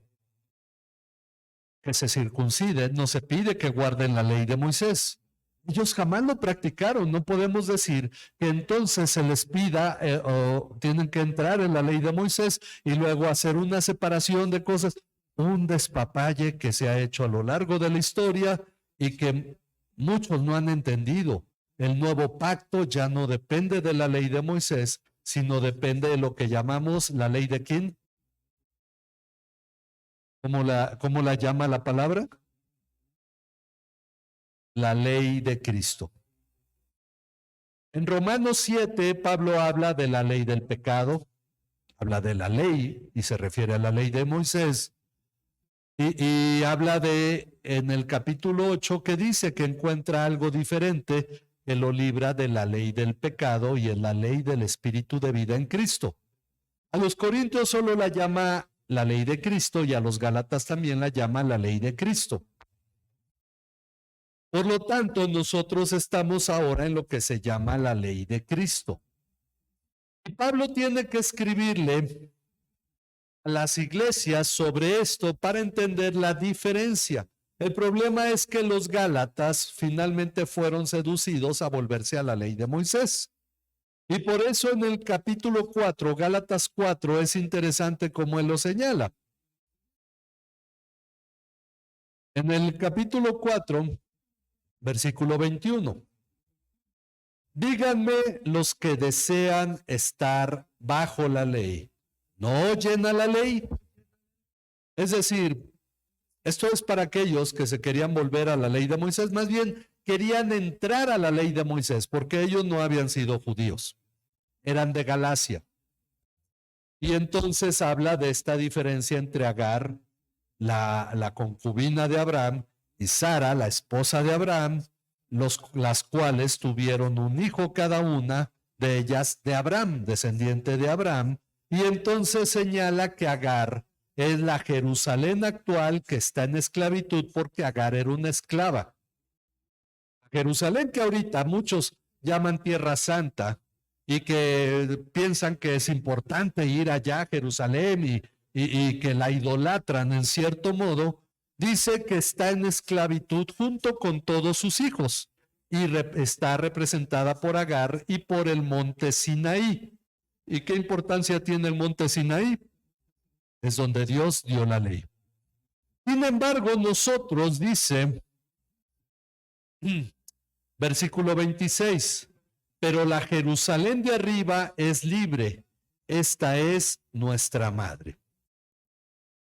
S1: se circunciden, no se pide que guarden la ley de Moisés. Ellos jamás lo practicaron. No podemos decir que entonces se les pida o tienen que entrar en la ley de Moisés y luego hacer una separación de cosas. Un despapalle que se ha hecho a lo largo de la historia y que muchos no han entendido. El nuevo pacto ya no depende de la ley de Moisés, sino depende de lo que llamamos la ley de ¿quién? ¿Cómo la llama la palabra? La ley de Cristo. En Romanos 7, Pablo habla de la ley del pecado, habla de la ley y se refiere a la ley de Moisés. Y habla en el capítulo 8, que dice que encuentra algo diferente, que lo libra de la ley del pecado y es la ley del espíritu de vida en Cristo. A los corintios solo la llama la ley de Cristo y a los gálatas también la llama la ley de Cristo. Por lo tanto, nosotros estamos ahora en lo que se llama la ley de Cristo. Y Pablo tiene que escribirle a las iglesias sobre esto para entender la diferencia. El problema es que los gálatas finalmente fueron seducidos a volverse a la ley de Moisés. Y por eso en el capítulo 4, Gálatas 4, es interesante como él lo señala. En el capítulo 4, versículo 21. Díganme los que desean estar bajo la ley. ¿No oyen a la ley? Es decir, esto es para aquellos que se querían volver a la ley de Moisés, más bien querían entrar a la ley de Moisés, porque ellos no habían sido judíos, eran de Galacia. Y entonces habla de esta diferencia entre Agar, la concubina de Abraham, y Sara, la esposa de Abraham, las cuales tuvieron un hijo cada una de ellas de Abraham, descendiente de Abraham, y entonces señala que Agar es la Jerusalén actual que está en esclavitud porque Agar era una esclava. Jerusalén que ahorita muchos llaman Tierra Santa y que piensan que es importante ir allá a Jerusalén y que la idolatran en cierto modo, dice que está en esclavitud junto con todos sus hijos y está representada por Agar y por el monte Sinaí. ¿Y qué importancia tiene el monte Sinaí? Es donde Dios dio la ley. Sin embargo, nosotros, dice, versículo 26, pero la Jerusalén de arriba es libre, esta es nuestra madre.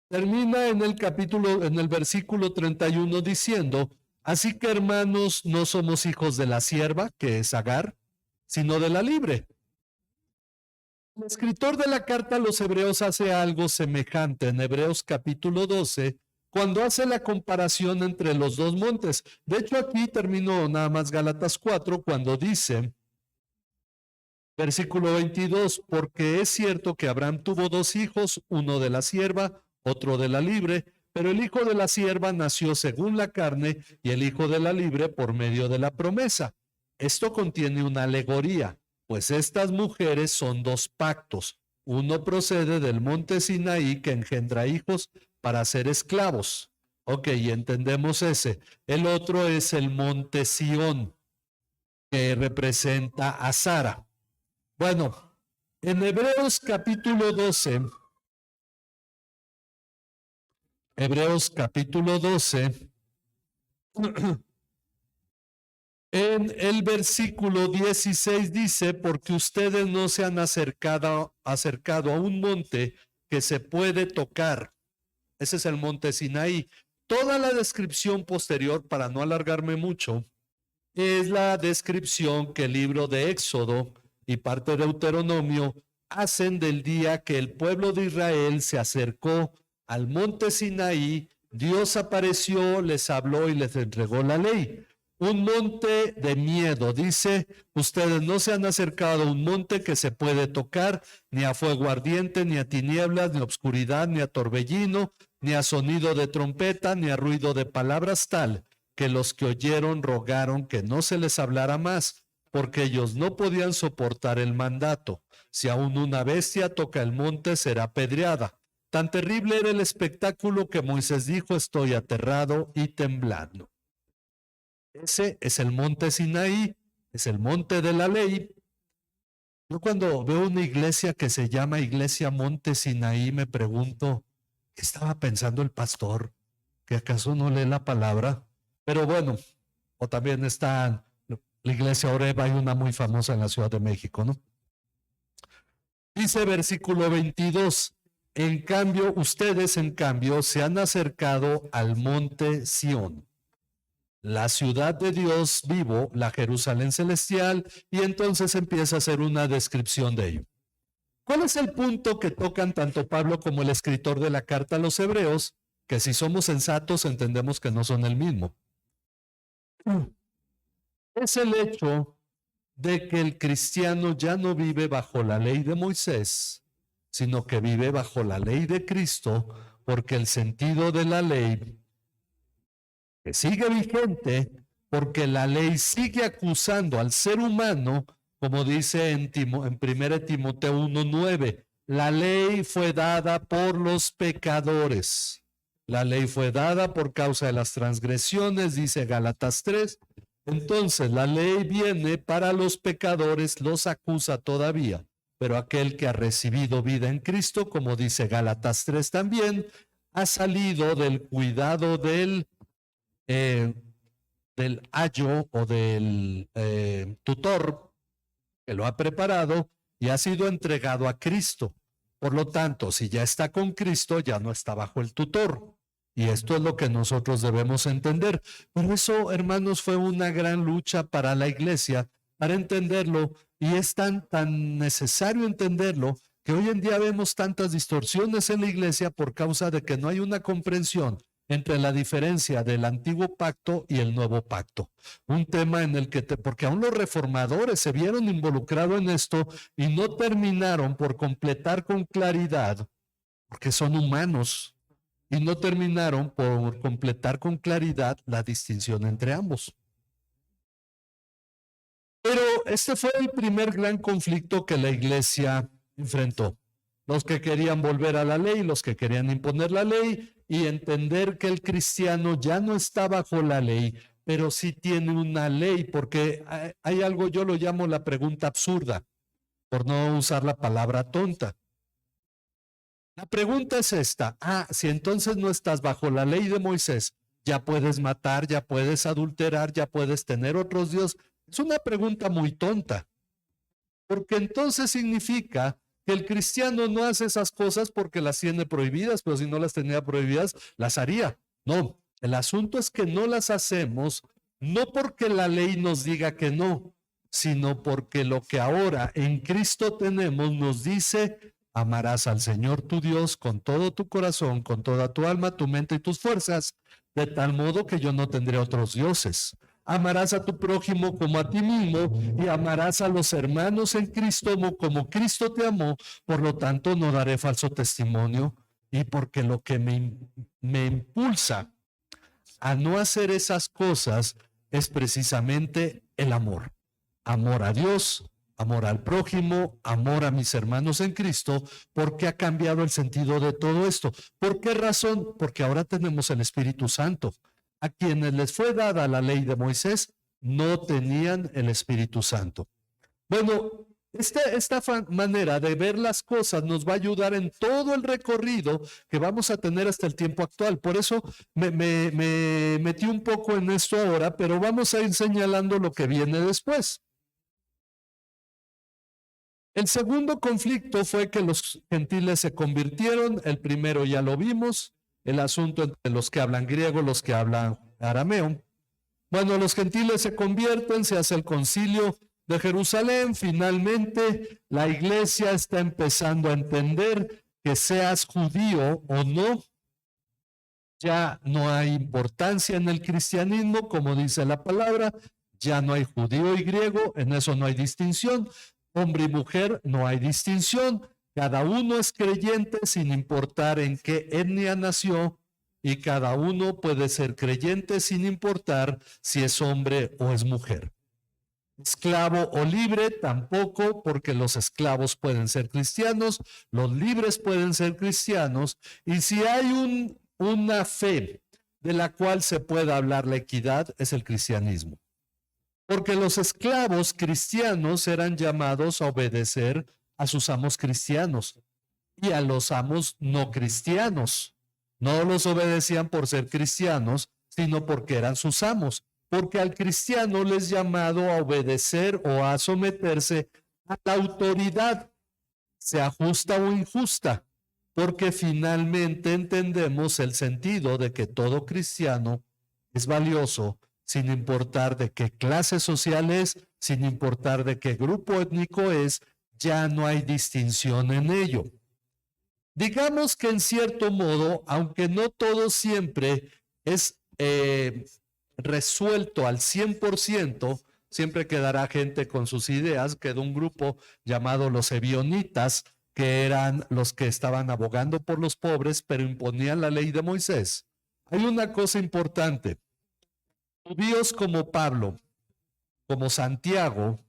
S1: Termina en el versículo 31 diciendo, así que hermanos, no somos hijos de la sierva, que es Agar, sino de la libre. El escritor de la carta a los Hebreos hace algo semejante en Hebreos capítulo 12, cuando hace la comparación entre los dos montes. De hecho, aquí terminó nada más Gálatas 4, cuando dice, versículo 22, porque es cierto que Abraham tuvo dos hijos, uno de la sierva, otro de la libre, pero el hijo de la sierva nació según la carne y el hijo de la libre por medio de la promesa. Esto contiene una alegoría, pues estas mujeres son dos pactos. Uno procede del monte Sinaí que engendra hijos para ser esclavos. Ok, entendemos ese. El otro es el monte Sión, que representa a Sara. Bueno, en Hebreos capítulo 12, en el versículo 16 dice, porque ustedes no se han acercado a un monte que se puede tocar. Ese es el monte Sinaí. Toda la descripción posterior, para no alargarme mucho, es la descripción que el libro de Éxodo y parte de Deuteronomio hacen del día que el pueblo de Israel se acercó al monte Sinaí, Dios apareció, les habló y les entregó la ley. Un monte de miedo, dice, ustedes no se han acercado a un monte que se puede tocar, ni a fuego ardiente, ni a tinieblas, ni a obscuridad, ni a torbellino, ni a sonido de trompeta, ni a ruido de palabras tal, que los que oyeron rogaron que no se les hablara más, porque ellos no podían soportar el mandato. Si aún una bestia toca el monte, será apedreada. Tan terrible era el espectáculo que Moisés dijo, estoy aterrado y temblando. Ese es el monte Sinaí, es el monte de la ley. Yo cuando veo una iglesia que se llama Iglesia Monte Sinaí, me pregunto, ¿qué estaba pensando el pastor? ¿Que acaso no lee la palabra? Pero bueno, o también está la iglesia Oreb, hay una muy famosa en la Ciudad de México, ¿no? Dice versículo 22, en cambio, ustedes en cambio se han acercado al monte Sión, la ciudad de Dios vivo, la Jerusalén celestial, y entonces empieza a hacer una descripción de ello. ¿Cuál es el punto que tocan tanto Pablo como el escritor de la carta a los Hebreos? Que si somos sensatos entendemos que no son el mismo. Es el hecho de que el cristiano ya no vive bajo la ley de Moisés, sino que vive bajo la ley de Cristo, porque el sentido de la ley que sigue vigente, porque la ley sigue acusando al ser humano, como dice en 1 Timoteo 1:9, la ley fue dada por los pecadores. La ley fue dada por causa de las transgresiones, dice Gálatas 3. Entonces la ley viene para los pecadores, los acusa todavía, pero aquel que ha recibido vida en Cristo, como dice Gálatas 3 también, ha salido del cuidado del eh, del ayo o del tutor que lo ha preparado y ha sido entregado a Cristo. Por lo tanto, si ya está con Cristo, ya no está bajo el tutor. Y esto es lo que nosotros debemos entender. Pero eso, hermanos, fue una gran lucha para la iglesia, para entenderlo. Y es tan necesario entenderlo que hoy en día vemos tantas distorsiones en la iglesia por causa de que no hay una comprensión entre la diferencia del antiguo pacto y el nuevo pacto. Un tema en el que, porque aún los reformadores se vieron involucrados en esto y no terminaron por completar con claridad, porque son humanos, y no terminaron por completar con claridad la distinción entre ambos. Pero este fue el primer gran conflicto que la iglesia enfrentó. Los que querían volver a la ley, los que querían imponer la ley y entender que el cristiano ya no está bajo la ley, pero sí tiene una ley, porque hay algo, yo lo llamo la pregunta absurda, por no usar la palabra tonta. La pregunta es esta: si entonces no estás bajo la ley de Moisés, ya puedes matar, ya puedes adulterar, ya puedes tener otros dioses. Es una pregunta muy tonta, porque entonces significa que el cristiano no hace esas cosas porque las tiene prohibidas, pero si no las tenía prohibidas, las haría. No, el asunto es que no las hacemos, no porque la ley nos diga que no, sino porque lo que ahora en Cristo tenemos nos dice: amarás al Señor tu Dios con todo tu corazón, con toda tu alma, tu mente y tus fuerzas, de tal modo que yo no tendré otros dioses. Amarás a tu prójimo como a ti mismo y amarás a los hermanos en Cristo como Cristo te amó. Por lo tanto, no daré falso testimonio, y porque lo que me impulsa a no hacer esas cosas es precisamente el amor. Amor a Dios, amor al prójimo, amor a mis hermanos en Cristo. ¿Por qué ha cambiado el sentido de todo esto? ¿Por qué razón? Porque ahora tenemos el Espíritu Santo. A quienes les fue dada la ley de Moisés, no tenían el Espíritu Santo. Bueno, esta manera de ver las cosas nos va a ayudar en todo el recorrido que vamos a tener hasta el tiempo actual. Por eso me metí un poco en esto ahora, pero vamos a ir señalando lo que viene después. El segundo conflicto fue que los gentiles se convirtieron. El primero ya lo vimos, el asunto entre los que hablan griego, los que hablan arameo. Bueno, los gentiles se convierten, se hace el concilio de Jerusalén. Finalmente, la iglesia está empezando a entender que seas judío o no, ya no hay importancia en el cristianismo, como dice la palabra, ya no hay judío y griego, en eso no hay distinción. Hombre y mujer, no hay distinción. Cada uno es creyente sin importar en qué etnia nació, y cada uno puede ser creyente sin importar si es hombre o es mujer. Esclavo o libre tampoco, porque los esclavos pueden ser cristianos, los libres pueden ser cristianos, y si hay una fe de la cual se pueda hablar la equidad, es el cristianismo. Porque los esclavos cristianos eran llamados a obedecer a sus amos cristianos y a los amos no cristianos. No los obedecían por ser cristianos, sino porque eran sus amos. Porque al cristiano les es llamado a obedecer o a someterse a la autoridad, sea justa o injusta, porque finalmente entendemos el sentido de que todo cristiano es valioso, sin importar de qué clase social es, sin importar de qué grupo étnico es, ya no hay distinción en ello. Digamos que en cierto modo, aunque no todo siempre es resuelto al 100%, siempre quedará gente con sus ideas. Quedó un grupo llamado los ebionitas, que eran los que estaban abogando por los pobres, pero imponían la ley de Moisés. Hay una cosa importante: judíos como Pablo, como Santiago,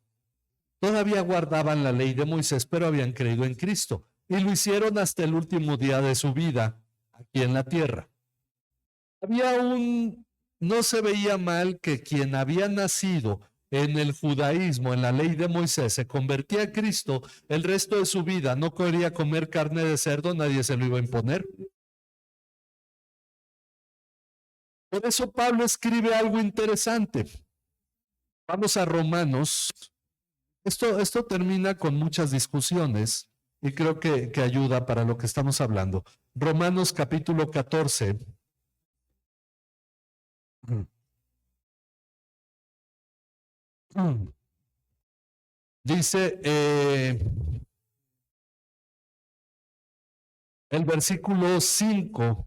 S1: todavía guardaban la ley de Moisés, pero habían creído en Cristo, y lo hicieron hasta el último día de su vida aquí en la tierra. No se veía mal que quien había nacido en el judaísmo, en la ley de Moisés, se convertía a Cristo, el resto de su vida no quería comer carne de cerdo, nadie se lo iba a imponer. Por eso Pablo escribe algo interesante. Vamos a Romanos. Esto termina con muchas discusiones y creo que ayuda para lo que estamos hablando. Romanos capítulo 14. Dice el versículo 5.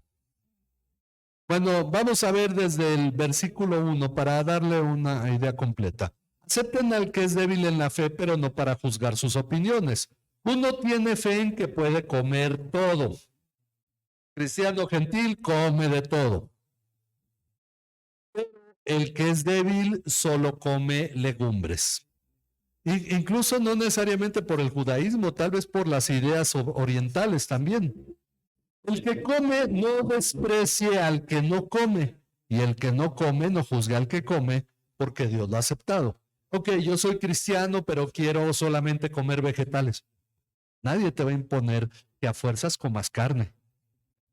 S1: Bueno, vamos a ver desde el versículo 1 para darle una idea completa. Acepten al que es débil en la fe, pero no para juzgar sus opiniones. Uno tiene fe en que puede comer todo. Cristiano gentil come de todo. Pero el que es débil solo come legumbres. Incluso no necesariamente por el judaísmo, tal vez por las ideas orientales también. El que come no desprecie al que no come, y el que no come no juzga al que come, porque Dios lo ha aceptado. Ok, yo soy cristiano, pero quiero solamente comer vegetales. Nadie te va a imponer que a fuerzas comas carne.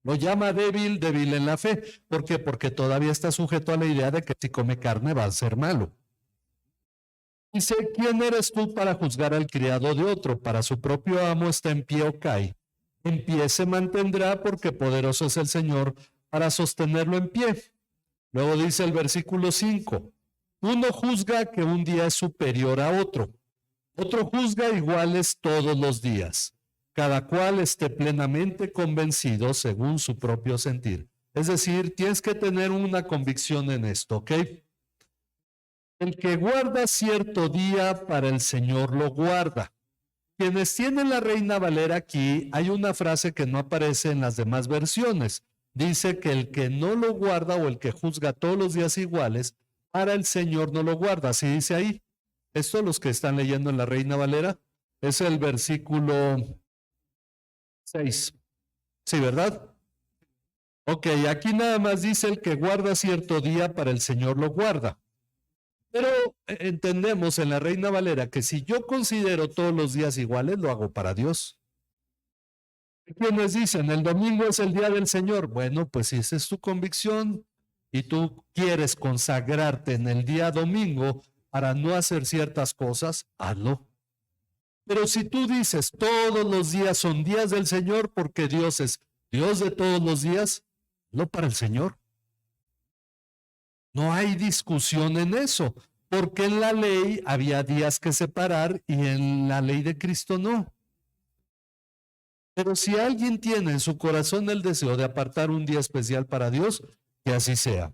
S1: Lo llama débil, débil en la fe. ¿Por qué? Porque todavía está sujeto a la idea de que si come carne va a ser malo. Dice, ¿quién eres tú para juzgar al criado de otro? Para su propio amo está en pie o cae. En pie se mantendrá porque poderoso es el Señor para sostenerlo en pie. Luego dice el versículo 5, uno juzga que un día es superior a otro. Otro juzga iguales todos los días. Cada cual esté plenamente convencido según su propio sentir. Es decir, tienes que tener una convicción en esto, ¿ok? El que guarda cierto día para el Señor lo guarda. Quienes tienen la Reina Valera aquí, hay una frase que no aparece en las demás versiones. Dice que el que no lo guarda o el que juzga todos los días iguales, para el Señor no lo guarda. Así dice ahí. Esto los que están leyendo en la Reina Valera es el versículo 6. Sí, ¿verdad? Ok, aquí nada más dice el que guarda cierto día para el Señor lo guarda. Pero entendemos en la Reina Valera que si yo considero todos los días iguales, lo hago para Dios. ¿Quiénes dicen? El domingo es el día del Señor. Bueno, pues si esa es tu convicción y tú quieres consagrarte en el día domingo para no hacer ciertas cosas, hazlo. Pero si tú dices todos los días son días del Señor porque Dios es Dios de todos los días, no para el Señor. No hay discusión en eso, porque en la ley había días que separar y en la ley de Cristo no. Pero si alguien tiene en su corazón el deseo de apartar un día especial para Dios, que así sea.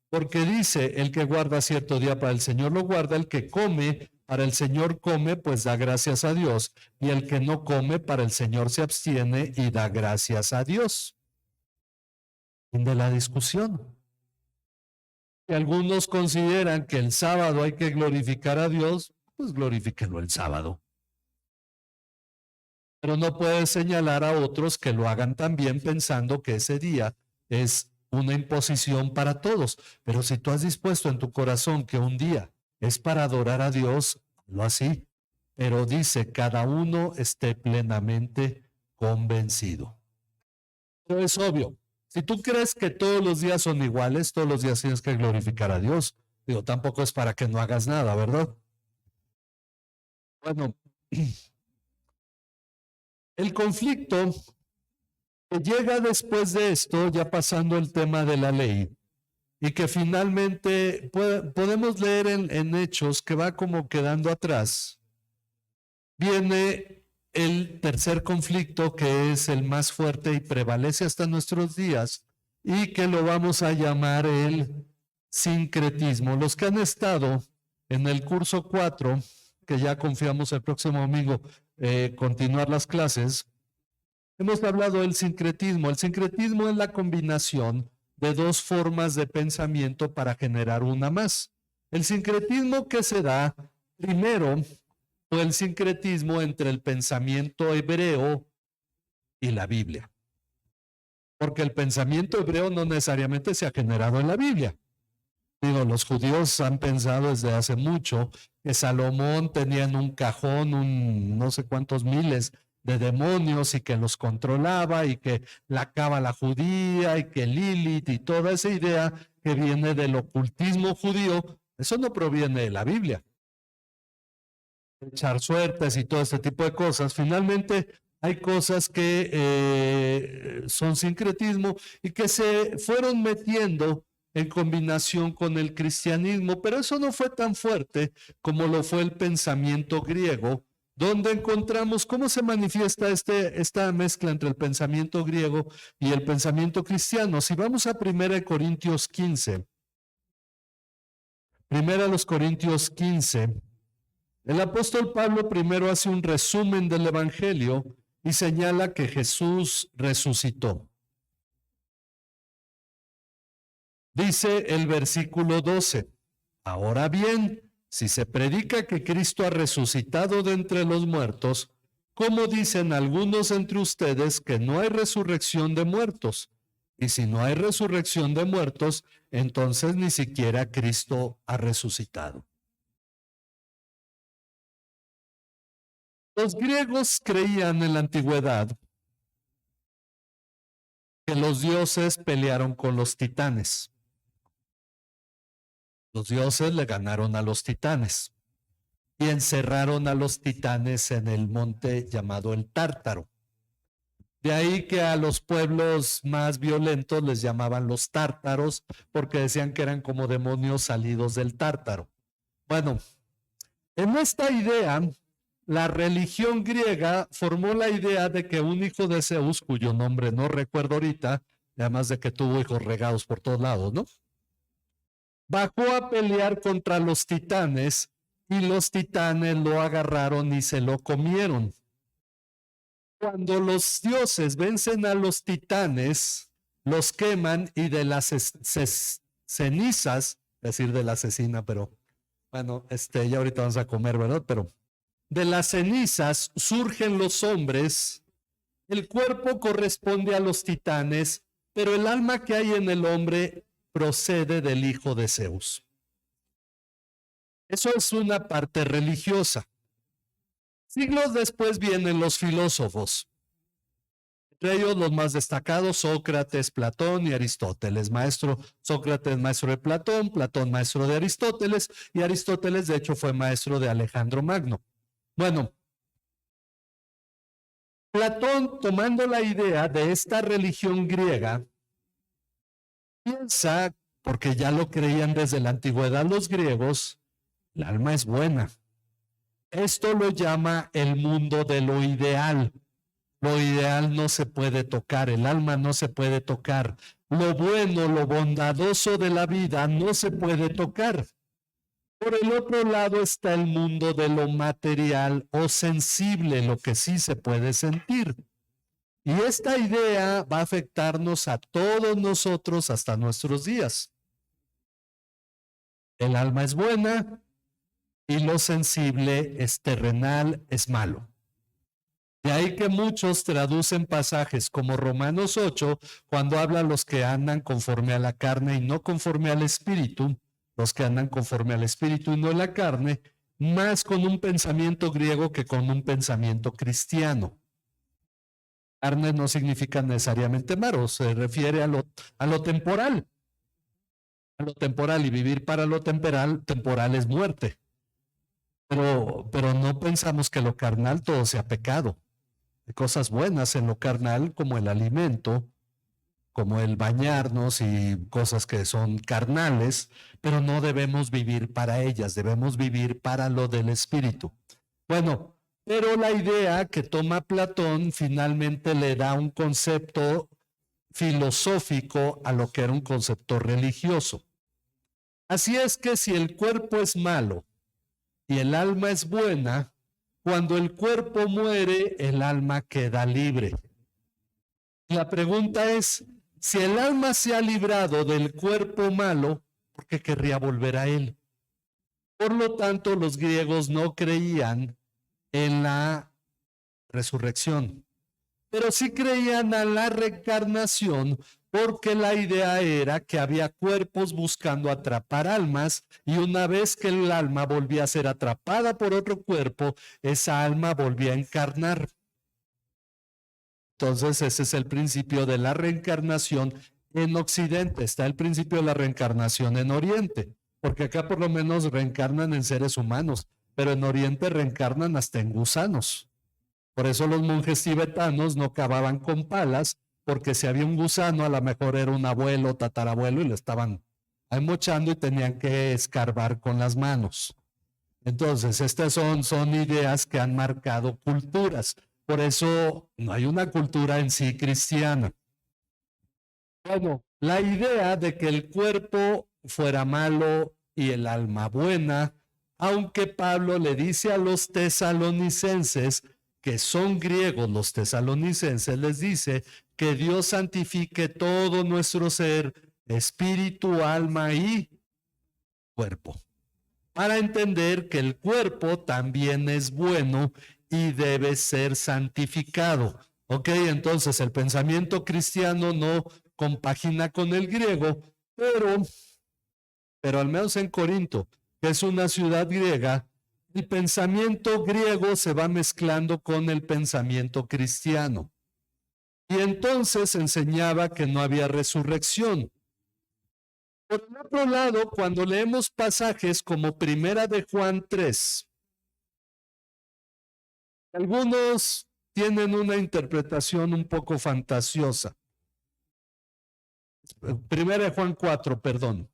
S1: Porque dice, el que guarda cierto día para el Señor lo guarda, el que come para el Señor come, pues da gracias a Dios, y el que no come para el Señor se abstiene y da gracias a Dios. Fin de la discusión. Y algunos consideran que el sábado hay que glorificar a Dios, pues glorifíquenlo el sábado. Pero no puedes señalar a otros que lo hagan también pensando que ese día es una imposición para todos. Pero si tú has dispuesto en tu corazón que un día es para adorar a Dios, lo así. Pero dice, cada uno esté plenamente convencido. Pero es obvio. Si tú crees que todos los días son iguales, todos los días tienes que glorificar a Dios. Digo, tampoco es para que no hagas nada, ¿verdad? Bueno, el conflicto que llega después de esto, ya pasando el tema de la ley, y que finalmente podemos leer en Hechos que va como quedando atrás, viene el tercer conflicto que es el más fuerte y prevalece hasta nuestros días y que lo vamos a llamar el sincretismo. Los que han estado en el curso 4, que ya confiamos el próximo domingo continuar las clases, hemos hablado del sincretismo. El sincretismo es la combinación de dos formas de pensamiento para generar una más. El sincretismo que se da primero fue el sincretismo entre el pensamiento hebreo y la Biblia. Porque el pensamiento hebreo no necesariamente se ha generado en la Biblia. Digo, los judíos han pensado desde hace mucho que Salomón tenía en un cajón no sé cuántos miles de demonios y que los controlaba y que la cábala judía y que Lilith y toda esa idea que viene del ocultismo judío, eso no proviene de la Biblia. Echar suertes y todo este tipo de cosas. Finalmente hay cosas que son sincretismo y que se fueron metiendo en combinación con el cristianismo, pero eso no fue tan fuerte como lo fue el pensamiento griego, donde encontramos cómo se manifiesta esta mezcla entre el pensamiento griego y el pensamiento cristiano. Si vamos a 1 Corintios 15, 1 Corintios 15, el apóstol Pablo primero hace un resumen del Evangelio y señala que Jesús resucitó. Dice el versículo 12, ahora bien, si se predica que Cristo ha resucitado de entre los muertos, ¿cómo dicen algunos entre ustedes que no hay resurrección de muertos? Y si no hay resurrección de muertos, entonces ni siquiera Cristo ha resucitado. Los griegos creían en la antigüedad que los dioses pelearon con los titanes. Los dioses le ganaron a los titanes y encerraron a los titanes en el monte llamado el Tártaro. De ahí que a los pueblos más violentos les llamaban los tártaros porque decían que eran como demonios salidos del Tártaro. Bueno, en esta idea, la religión griega formó la idea de que un hijo de Zeus, cuyo nombre no recuerdo ahorita, además de que tuvo hijos regados por todos lados, ¿no? Bajó a pelear contra los titanes y los titanes lo agarraron y se lo comieron. Cuando los dioses vencen a los titanes, los queman y de las cenizas, es decir, de la asesina, pero bueno, ya ahorita vamos a comer, ¿verdad? Pero de las cenizas surgen los hombres, el cuerpo corresponde a los titanes, pero el alma que hay en el hombre procede del hijo de Zeus. Eso es una parte religiosa. Siglos después vienen los filósofos, entre ellos los más destacados, Sócrates, Platón y Aristóteles. Sócrates maestro de Platón, Platón maestro de Aristóteles, y Aristóteles de hecho fue maestro de Alejandro Magno. Bueno, Platón, tomando la idea de esta religión griega, piensa, porque ya lo creían desde la antigüedad los griegos, el alma es buena. Esto lo llama el mundo de lo ideal. Lo ideal no se puede tocar, el alma no se puede tocar. Lo bueno, lo bondadoso de la vida no se puede tocar. Por el otro lado está el mundo de lo material o sensible, lo que sí se puede sentir. Y esta idea va a afectarnos a todos nosotros hasta nuestros días. El alma es buena y lo sensible es terrenal, es malo. De ahí que muchos traducen pasajes como Romanos 8, cuando habla los que andan conforme a la carne y no conforme al espíritu, los que andan conforme al espíritu y no a la carne, más con un pensamiento griego que con un pensamiento cristiano. Carne no significa necesariamente malo, se refiere a lo temporal. A lo temporal, y vivir para lo temporal es muerte. Pero no pensamos que lo carnal todo sea pecado. Hay cosas buenas en lo carnal, como el alimento, como el bañarnos y cosas que son carnales, pero no debemos vivir para ellas, debemos vivir para lo del espíritu. Bueno, pero la idea que toma Platón finalmente le da un concepto filosófico a lo que era un concepto religioso. Así es que si el cuerpo es malo y el alma es buena, cuando el cuerpo muere, el alma queda libre. La pregunta es, si el alma se ha librado del cuerpo malo, ¿por qué querría volver a él? Por lo tanto, los griegos no creían en la resurrección, pero sí creían en la reencarnación, porque la idea era que había cuerpos buscando atrapar almas y una vez que el alma volvía a ser atrapada por otro cuerpo, esa alma volvía a encarnar. Entonces, ese es el principio de la reencarnación en Occidente. Está el principio de la reencarnación en Oriente, porque acá por lo menos reencarnan en seres humanos, pero en Oriente reencarnan hasta en gusanos. Por eso los monjes tibetanos no cavaban con palas, porque si había un gusano, a lo mejor era un abuelo o tatarabuelo y lo estaban mochando y tenían que escarbar con las manos. Entonces, estas son ideas que han marcado culturas. Por eso no hay una cultura en sí cristiana. Bueno, la idea de que el cuerpo fuera malo y el alma buena, aunque Pablo le dice a los tesalonicenses, que son griegos los tesalonicenses, les dice que Dios santifique todo nuestro ser, espíritu, alma y cuerpo, para entender que el cuerpo también es bueno y debe ser santificado. Ok, entonces el pensamiento cristiano no compagina con el griego, pero al menos en Corinto, que es una ciudad griega, el pensamiento griego se va mezclando con el pensamiento cristiano. Y entonces enseñaba que no había resurrección. Por el otro lado, cuando leemos pasajes como Primera de Juan 3, algunos tienen una interpretación un poco fantasiosa. Primera de Juan 4, perdón.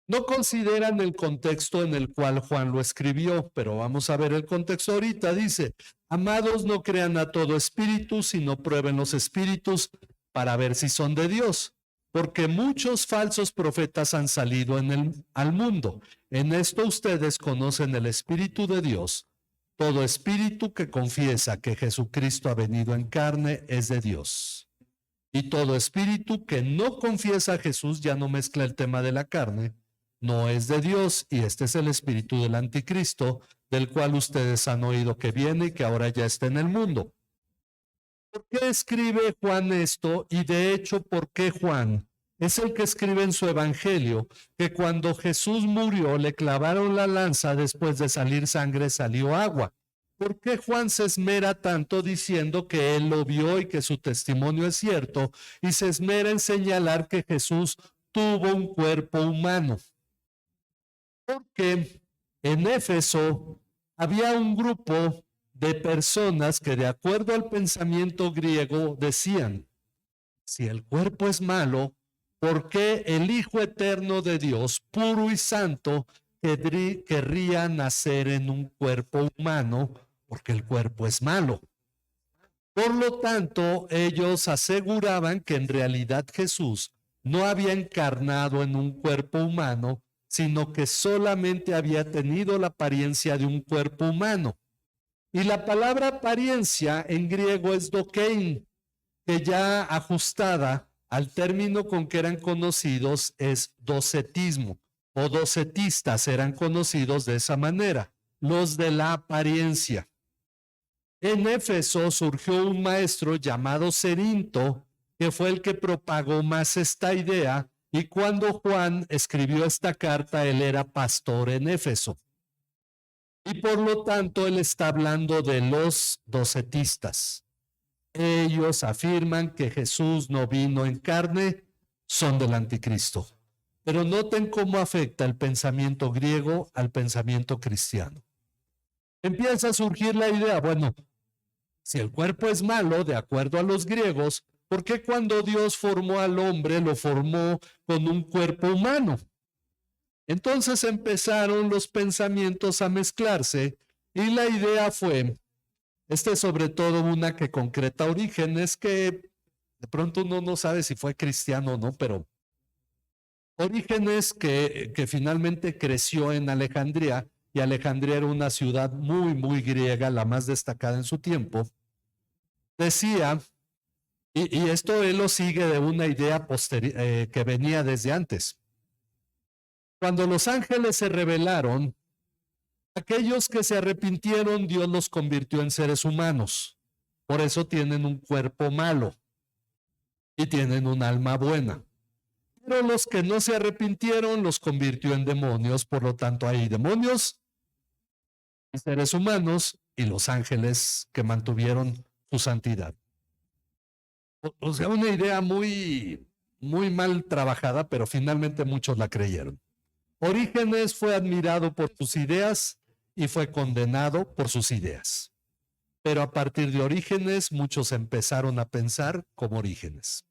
S1: No consideran el contexto en el cual Juan lo escribió, pero vamos a ver el contexto ahorita. Dice, amados, no crean a todo espíritu, sino prueben los espíritus para ver si son de Dios, porque muchos falsos profetas han salido al mundo. En esto ustedes conocen el Espíritu de Dios. Todo espíritu que confiesa que Jesucristo ha venido en carne es de Dios. Y todo espíritu que no confiesa a Jesús, ya no mezcla el tema de la carne, no es de Dios, y este es el espíritu del anticristo, del cual ustedes han oído que viene y que ahora ya está en el mundo. ¿Por qué escribe Juan esto? Y de hecho, ¿por qué Juan? Es el que escribe en su evangelio que cuando Jesús murió le clavaron la lanza, después de salir sangre salió agua. ¿Por qué Juan se esmera tanto diciendo que él lo vio y que su testimonio es cierto? Y se esmera en señalar que Jesús tuvo un cuerpo humano. Porque en Éfeso había un grupo de personas que, de acuerdo al pensamiento griego, decían, si el cuerpo es malo, ¿por qué el Hijo Eterno de Dios, puro y santo, querría nacer en un cuerpo humano? Porque el cuerpo es malo. Por lo tanto, ellos aseguraban que en realidad Jesús no había encarnado en un cuerpo humano, sino que solamente había tenido la apariencia de un cuerpo humano. Y la palabra apariencia en griego es dokein, que ya ajustada al término con que eran conocidos es docetismo, o docetistas eran conocidos de esa manera, los de la apariencia. En Éfeso surgió un maestro llamado Cerinto, que fue el que propagó más esta idea, y cuando Juan escribió esta carta, él era pastor en Éfeso. Y por lo tanto, él está hablando de los docetistas. Ellos afirman que Jesús no vino en carne, son del anticristo. Pero noten cómo afecta el pensamiento griego al pensamiento cristiano. Empieza a surgir la idea, bueno, si el cuerpo es malo, de acuerdo a los griegos, ¿por qué cuando Dios formó al hombre lo formó con un cuerpo humano? Entonces empezaron los pensamientos a mezclarse y la idea fue, esta es sobre todo una que concreta Orígenes, que de pronto uno no sabe si fue cristiano o no, pero Orígenes que finalmente creció en Alejandría, y Alejandría era una ciudad muy, muy griega, la más destacada en su tiempo, decía, y esto él lo sigue de una idea que venía desde antes. Cuando los ángeles se rebelaron, aquellos que se arrepintieron, Dios los convirtió en seres humanos. Por eso tienen un cuerpo malo y tienen un alma buena. Pero los que no se arrepintieron los convirtió en demonios. Por lo tanto, hay demonios y seres humanos y los ángeles que mantuvieron su santidad. O sea, una idea muy mal trabajada, pero finalmente muchos la creyeron. Orígenes fue admirado por sus ideas y fue condenado por sus ideas. Pero a partir de Orígenes, muchos empezaron a pensar como Orígenes.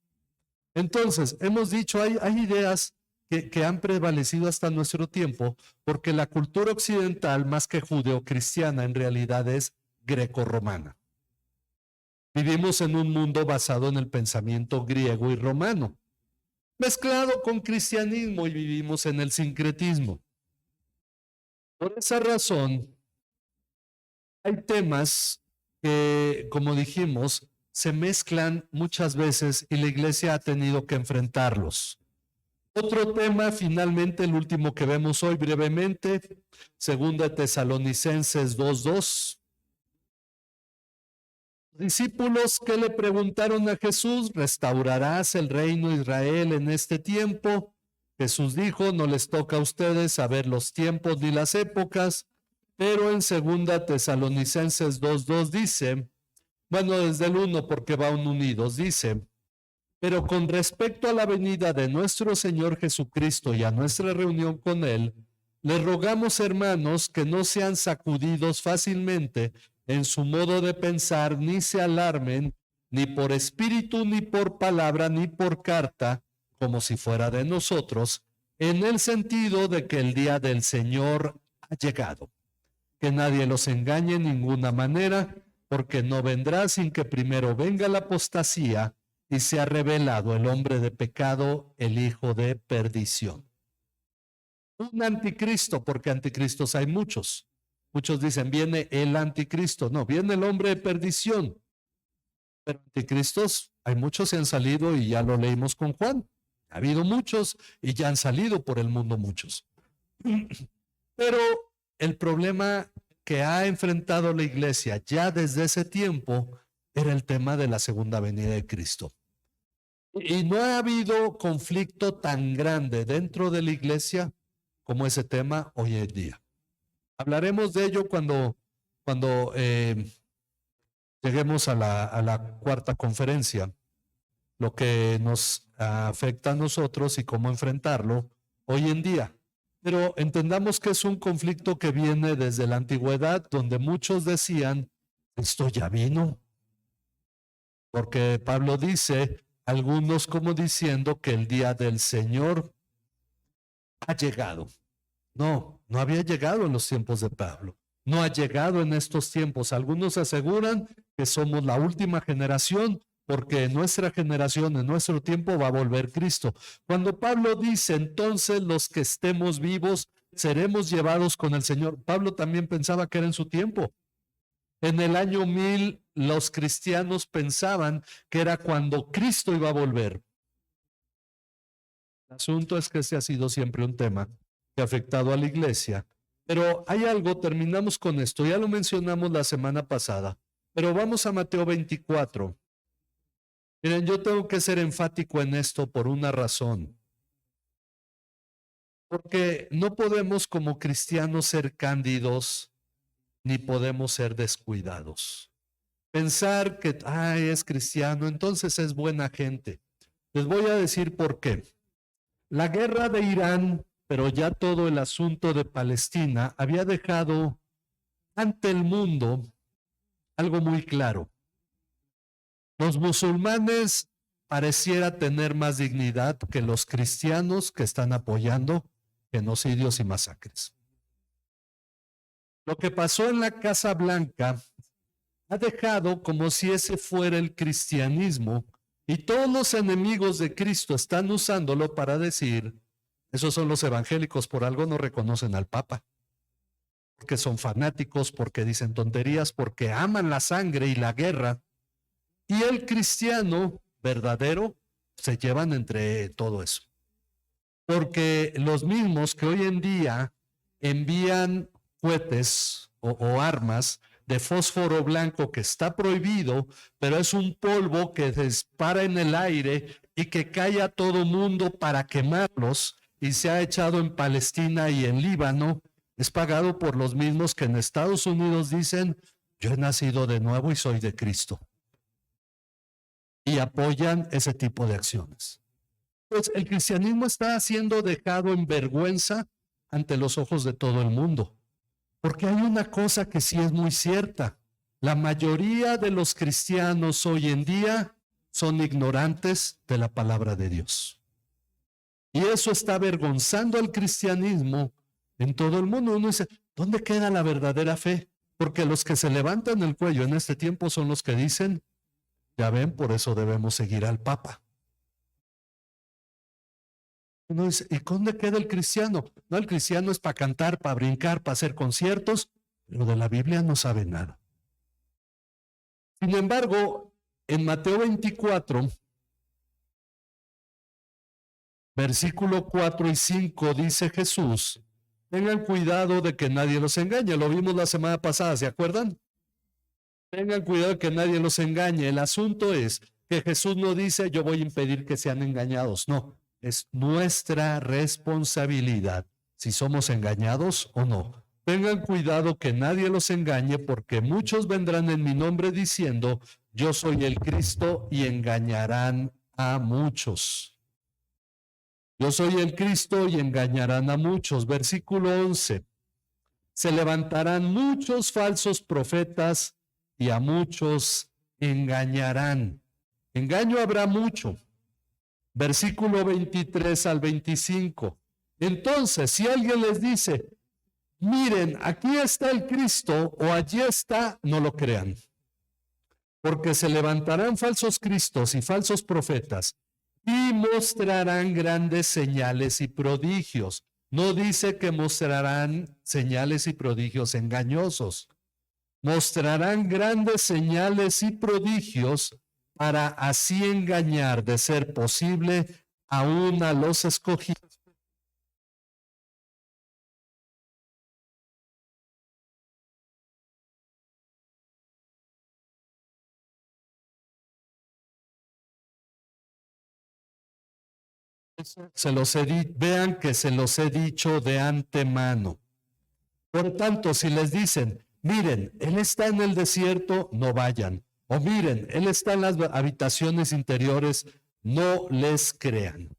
S1: Entonces, hemos dicho, hay ideas que han prevalecido hasta nuestro tiempo, porque la cultura occidental, más que judeocristiana, en realidad es grecorromana. Vivimos en un mundo basado en el pensamiento griego y romano, mezclado con cristianismo, y vivimos en el sincretismo. Por esa razón, hay temas que, como dijimos, se mezclan muchas veces y la iglesia ha tenido que enfrentarlos. Otro tema, finalmente, el último que vemos hoy brevemente, 2 Tesalonicenses 2:2. Discípulos que le preguntaron a Jesús, ¿restaurarás el reino de Israel en este tiempo? Jesús dijo, no les toca a ustedes saber los tiempos ni las épocas, pero en 2 Tesalonicenses 2:2 dice, bueno, desde el 1 porque van unidos, dice, pero con respecto a la venida de nuestro Señor Jesucristo y a nuestra reunión con Él, les rogamos, hermanos, que no sean sacudidos fácilmente en su modo de pensar, ni se alarmen, ni por espíritu, ni por palabra, ni por carta, como si fuera de nosotros, en el sentido de que el día del Señor ha llegado. Que nadie los engañe en ninguna manera, porque no vendrá sin que primero venga la apostasía y sea revelado el hombre de pecado, el hijo de perdición. Un anticristo, porque anticristos hay muchos. Muchos dicen, viene el anticristo. No, viene el hombre de perdición. Pero anticristos, hay muchos que han salido y ya lo leímos con Juan. Ha habido muchos y ya han salido por el mundo muchos. Pero el problema que ha enfrentado la iglesia ya desde ese tiempo era el tema de la segunda venida de Cristo. Y no ha habido conflicto tan grande dentro de la iglesia como ese tema hoy en día. Hablaremos de ello cuando lleguemos a la cuarta conferencia, lo que nos afecta a nosotros y cómo enfrentarlo hoy en día. Pero entendamos que es un conflicto que viene desde la antigüedad, donde muchos decían, esto ya vino. Porque Pablo dice, algunos como diciendo que el día del Señor ha llegado. No, no había llegado en los tiempos de Pablo. No ha llegado en estos tiempos. Algunos aseguran que somos la última generación, porque en nuestra generación, en nuestro tiempo, va a volver Cristo. Cuando Pablo dice, entonces los que estemos vivos seremos llevados con el Señor. Pablo también pensaba que era en su tiempo. En el año 1000, los cristianos pensaban que era cuando Cristo iba a volver. El asunto es que ese ha sido siempre un tema que ha afectado a la iglesia. Pero hay algo, terminamos con esto, ya lo mencionamos la semana pasada, pero vamos a Mateo 24. Miren, yo tengo que ser enfático en esto por una razón. Porque no podemos como cristianos ser cándidos, ni podemos ser descuidados. Pensar que, es cristiano, entonces es buena gente. Les voy a decir por qué. La guerra de Irán, pero ya todo el asunto de Palestina, había dejado ante el mundo algo muy claro. Los musulmanes pareciera tener más dignidad que los cristianos que están apoyando genocidios y masacres. Lo que pasó en la Casa Blanca ha dejado como si ese fuera el cristianismo y todos los enemigos de Cristo están usándolo para decir, esos son los evangélicos, por algo no reconocen al Papa, porque son fanáticos, porque dicen tonterías, porque aman la sangre y la guerra. Y el cristiano verdadero se llevan entre todo eso. Porque los mismos que hoy en día envían cohetes o armas de fósforo blanco que está prohibido, pero es un polvo que dispara en el aire y que cae a todo mundo para quemarlos y se ha echado en Palestina y en Líbano, es pagado por los mismos que en Estados Unidos dicen, yo he nacido de nuevo y soy de Cristo. y apoyan ese tipo de acciones. Pues el cristianismo está siendo dejado en vergüenza ante los ojos de todo el mundo. Porque hay una cosa que sí es muy cierta. La mayoría de los cristianos hoy en día son ignorantes de la palabra de Dios. Y eso está avergonzando al cristianismo en todo el mundo. Uno dice, ¿dónde queda la verdadera fe? Porque los que se levantan el cuello en este tiempo son los que dicen, ya ven, por eso debemos seguir al Papa. Uno dice, ¿y dónde queda el cristiano? No, el cristiano es para cantar, para brincar, para hacer conciertos, pero de la Biblia no sabe nada. Sin embargo, en Mateo 24, versículo 4 y 5, dice Jesús, tengan cuidado de que nadie los engañe. Lo vimos la semana pasada, ¿se acuerdan? Tengan cuidado de que nadie los engañe. El asunto es que Jesús no dice, yo voy a impedir que sean engañados. No, es nuestra responsabilidad si somos engañados o no. Tengan cuidado que nadie los engañe, porque muchos vendrán en mi nombre diciendo, yo soy el Cristo, y engañarán a muchos. Yo soy el Cristo y engañarán a muchos. Versículo 11. Se levantarán muchos falsos profetas y a muchos engañarán. Engaño habrá mucho. Versículo 23 al 25. Entonces, si alguien les dice, miren, aquí está el Cristo o allí está, no lo crean. Porque se levantarán falsos cristos y falsos profetas y mostrarán grandes señales y prodigios. No dice que mostrarán señales y prodigios engañosos. Mostrarán grandes señales y prodigios para así engañar, de ser posible, aún a los escogidos. Vean que se los he dicho de antemano. Por tanto, si les dicen, miren, Él está en el desierto, no vayan. O miren, Él está en las habitaciones interiores, no les crean.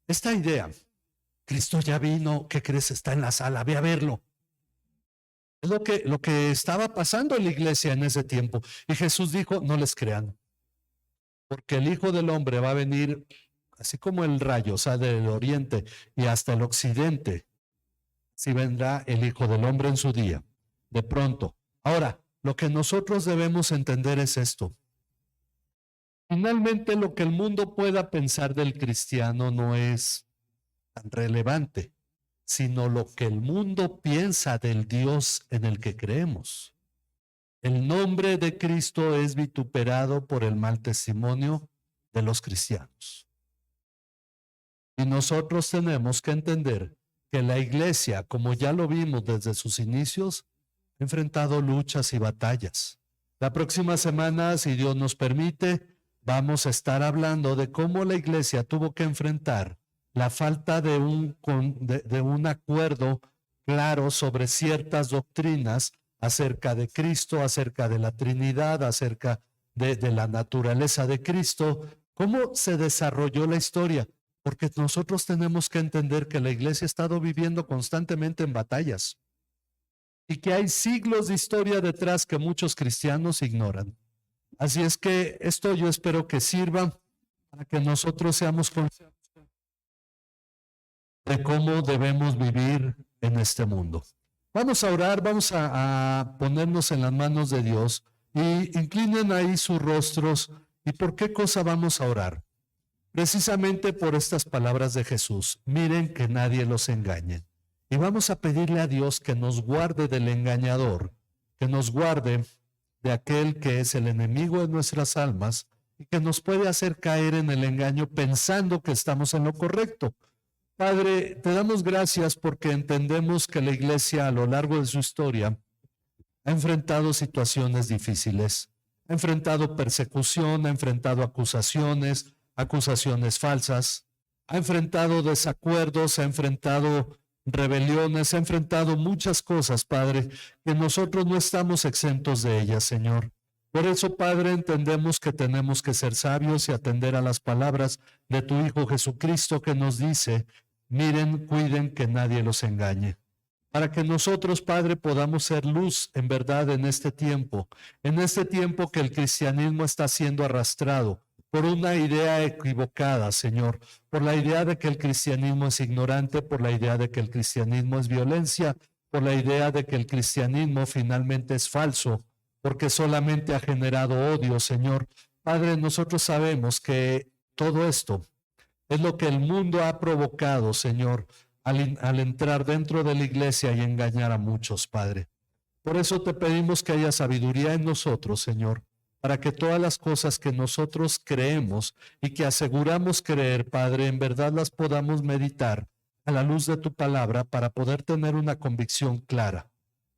S1: Esta idea, Cristo ya vino, ¿qué crees? Está en la sala, ve a verlo. Es lo que estaba pasando en la iglesia en ese tiempo. Y Jesús dijo, no les crean. Porque el Hijo del Hombre va a venir, así como el rayo sale del oriente y hasta el occidente, si vendrá el Hijo del Hombre en su día, de pronto. Ahora, lo que nosotros debemos entender es esto. Finalmente, lo que el mundo pueda pensar del cristiano no es tan relevante, sino lo que el mundo piensa del Dios en el que creemos. El nombre de Cristo es vituperado por el mal testimonio de los cristianos. Y nosotros tenemos que entender que la iglesia, como ya lo vimos desde sus inicios, ha enfrentado luchas y batallas. La próxima semana, si Dios nos permite, vamos a estar hablando de cómo la iglesia tuvo que enfrentar la falta de un acuerdo claro sobre ciertas doctrinas acerca de Cristo, acerca de la Trinidad, acerca de la naturaleza de Cristo. ¿Cómo se desarrolló la historia? Porque nosotros tenemos que entender que la iglesia ha estado viviendo constantemente en batallas y que hay siglos de historia detrás que muchos cristianos ignoran. Así es que esto yo espero que sirva para que nosotros seamos conscientes de cómo debemos vivir en este mundo. Vamos a orar, vamos a ponernos en las manos de Dios y inclinen ahí sus rostros. ¿Y por qué cosa vamos a orar? Precisamente por estas palabras de Jesús. Miren que nadie los engañe. Y vamos a pedirle a Dios que nos guarde del engañador, que nos guarde de aquel que es el enemigo de nuestras almas y que nos puede hacer caer en el engaño pensando que estamos en lo correcto. Padre, te damos gracias porque entendemos que la iglesia a lo largo de su historia ha enfrentado situaciones difíciles, ha enfrentado persecución, ha enfrentado acusaciones falsas, ha enfrentado desacuerdos, ha enfrentado rebeliones, ha enfrentado muchas cosas, Padre, que nosotros no estamos exentos de ellas, Señor. Por eso, Padre, entendemos que tenemos que ser sabios y atender a las palabras de tu Hijo Jesucristo que nos dice, miren, cuiden que nadie los engañe. Para que nosotros, Padre, podamos ser luz en verdad en este tiempo que el cristianismo está siendo arrastrado por una idea equivocada, Señor, por la idea de que el cristianismo es ignorante, por la idea de que el cristianismo es violencia, por la idea de que el cristianismo finalmente es falso, porque solamente ha generado odio, Señor. Padre, nosotros sabemos que todo esto es lo que el mundo ha provocado, Señor, al entrar dentro de la iglesia y engañar a muchos, Padre. Por eso te pedimos que haya sabiduría en nosotros, Señor, para que todas las cosas que nosotros creemos y que aseguramos creer, Padre, en verdad las podamos meditar a la luz de tu palabra para poder tener una convicción clara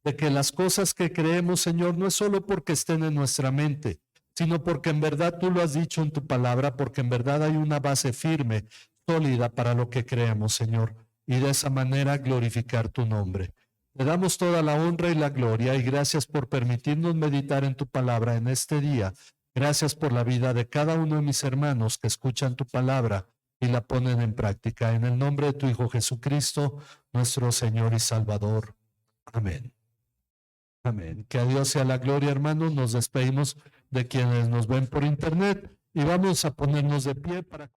S1: de que las cosas que creemos, Señor, no es solo porque estén en nuestra mente, sino porque en verdad tú lo has dicho en tu palabra, porque en verdad hay una base firme, sólida para lo que creemos, Señor, y de esa manera glorificar tu nombre. Te damos toda la honra y la gloria y gracias por permitirnos meditar en tu palabra en este día. Gracias por la vida de cada uno de mis hermanos que escuchan tu palabra y la ponen en práctica. En el nombre de tu Hijo Jesucristo, nuestro Señor y Salvador. Amén. Amén. Que a Dios sea la gloria, hermanos. Nos despedimos de quienes nos ven por internet y vamos a ponernos de pie para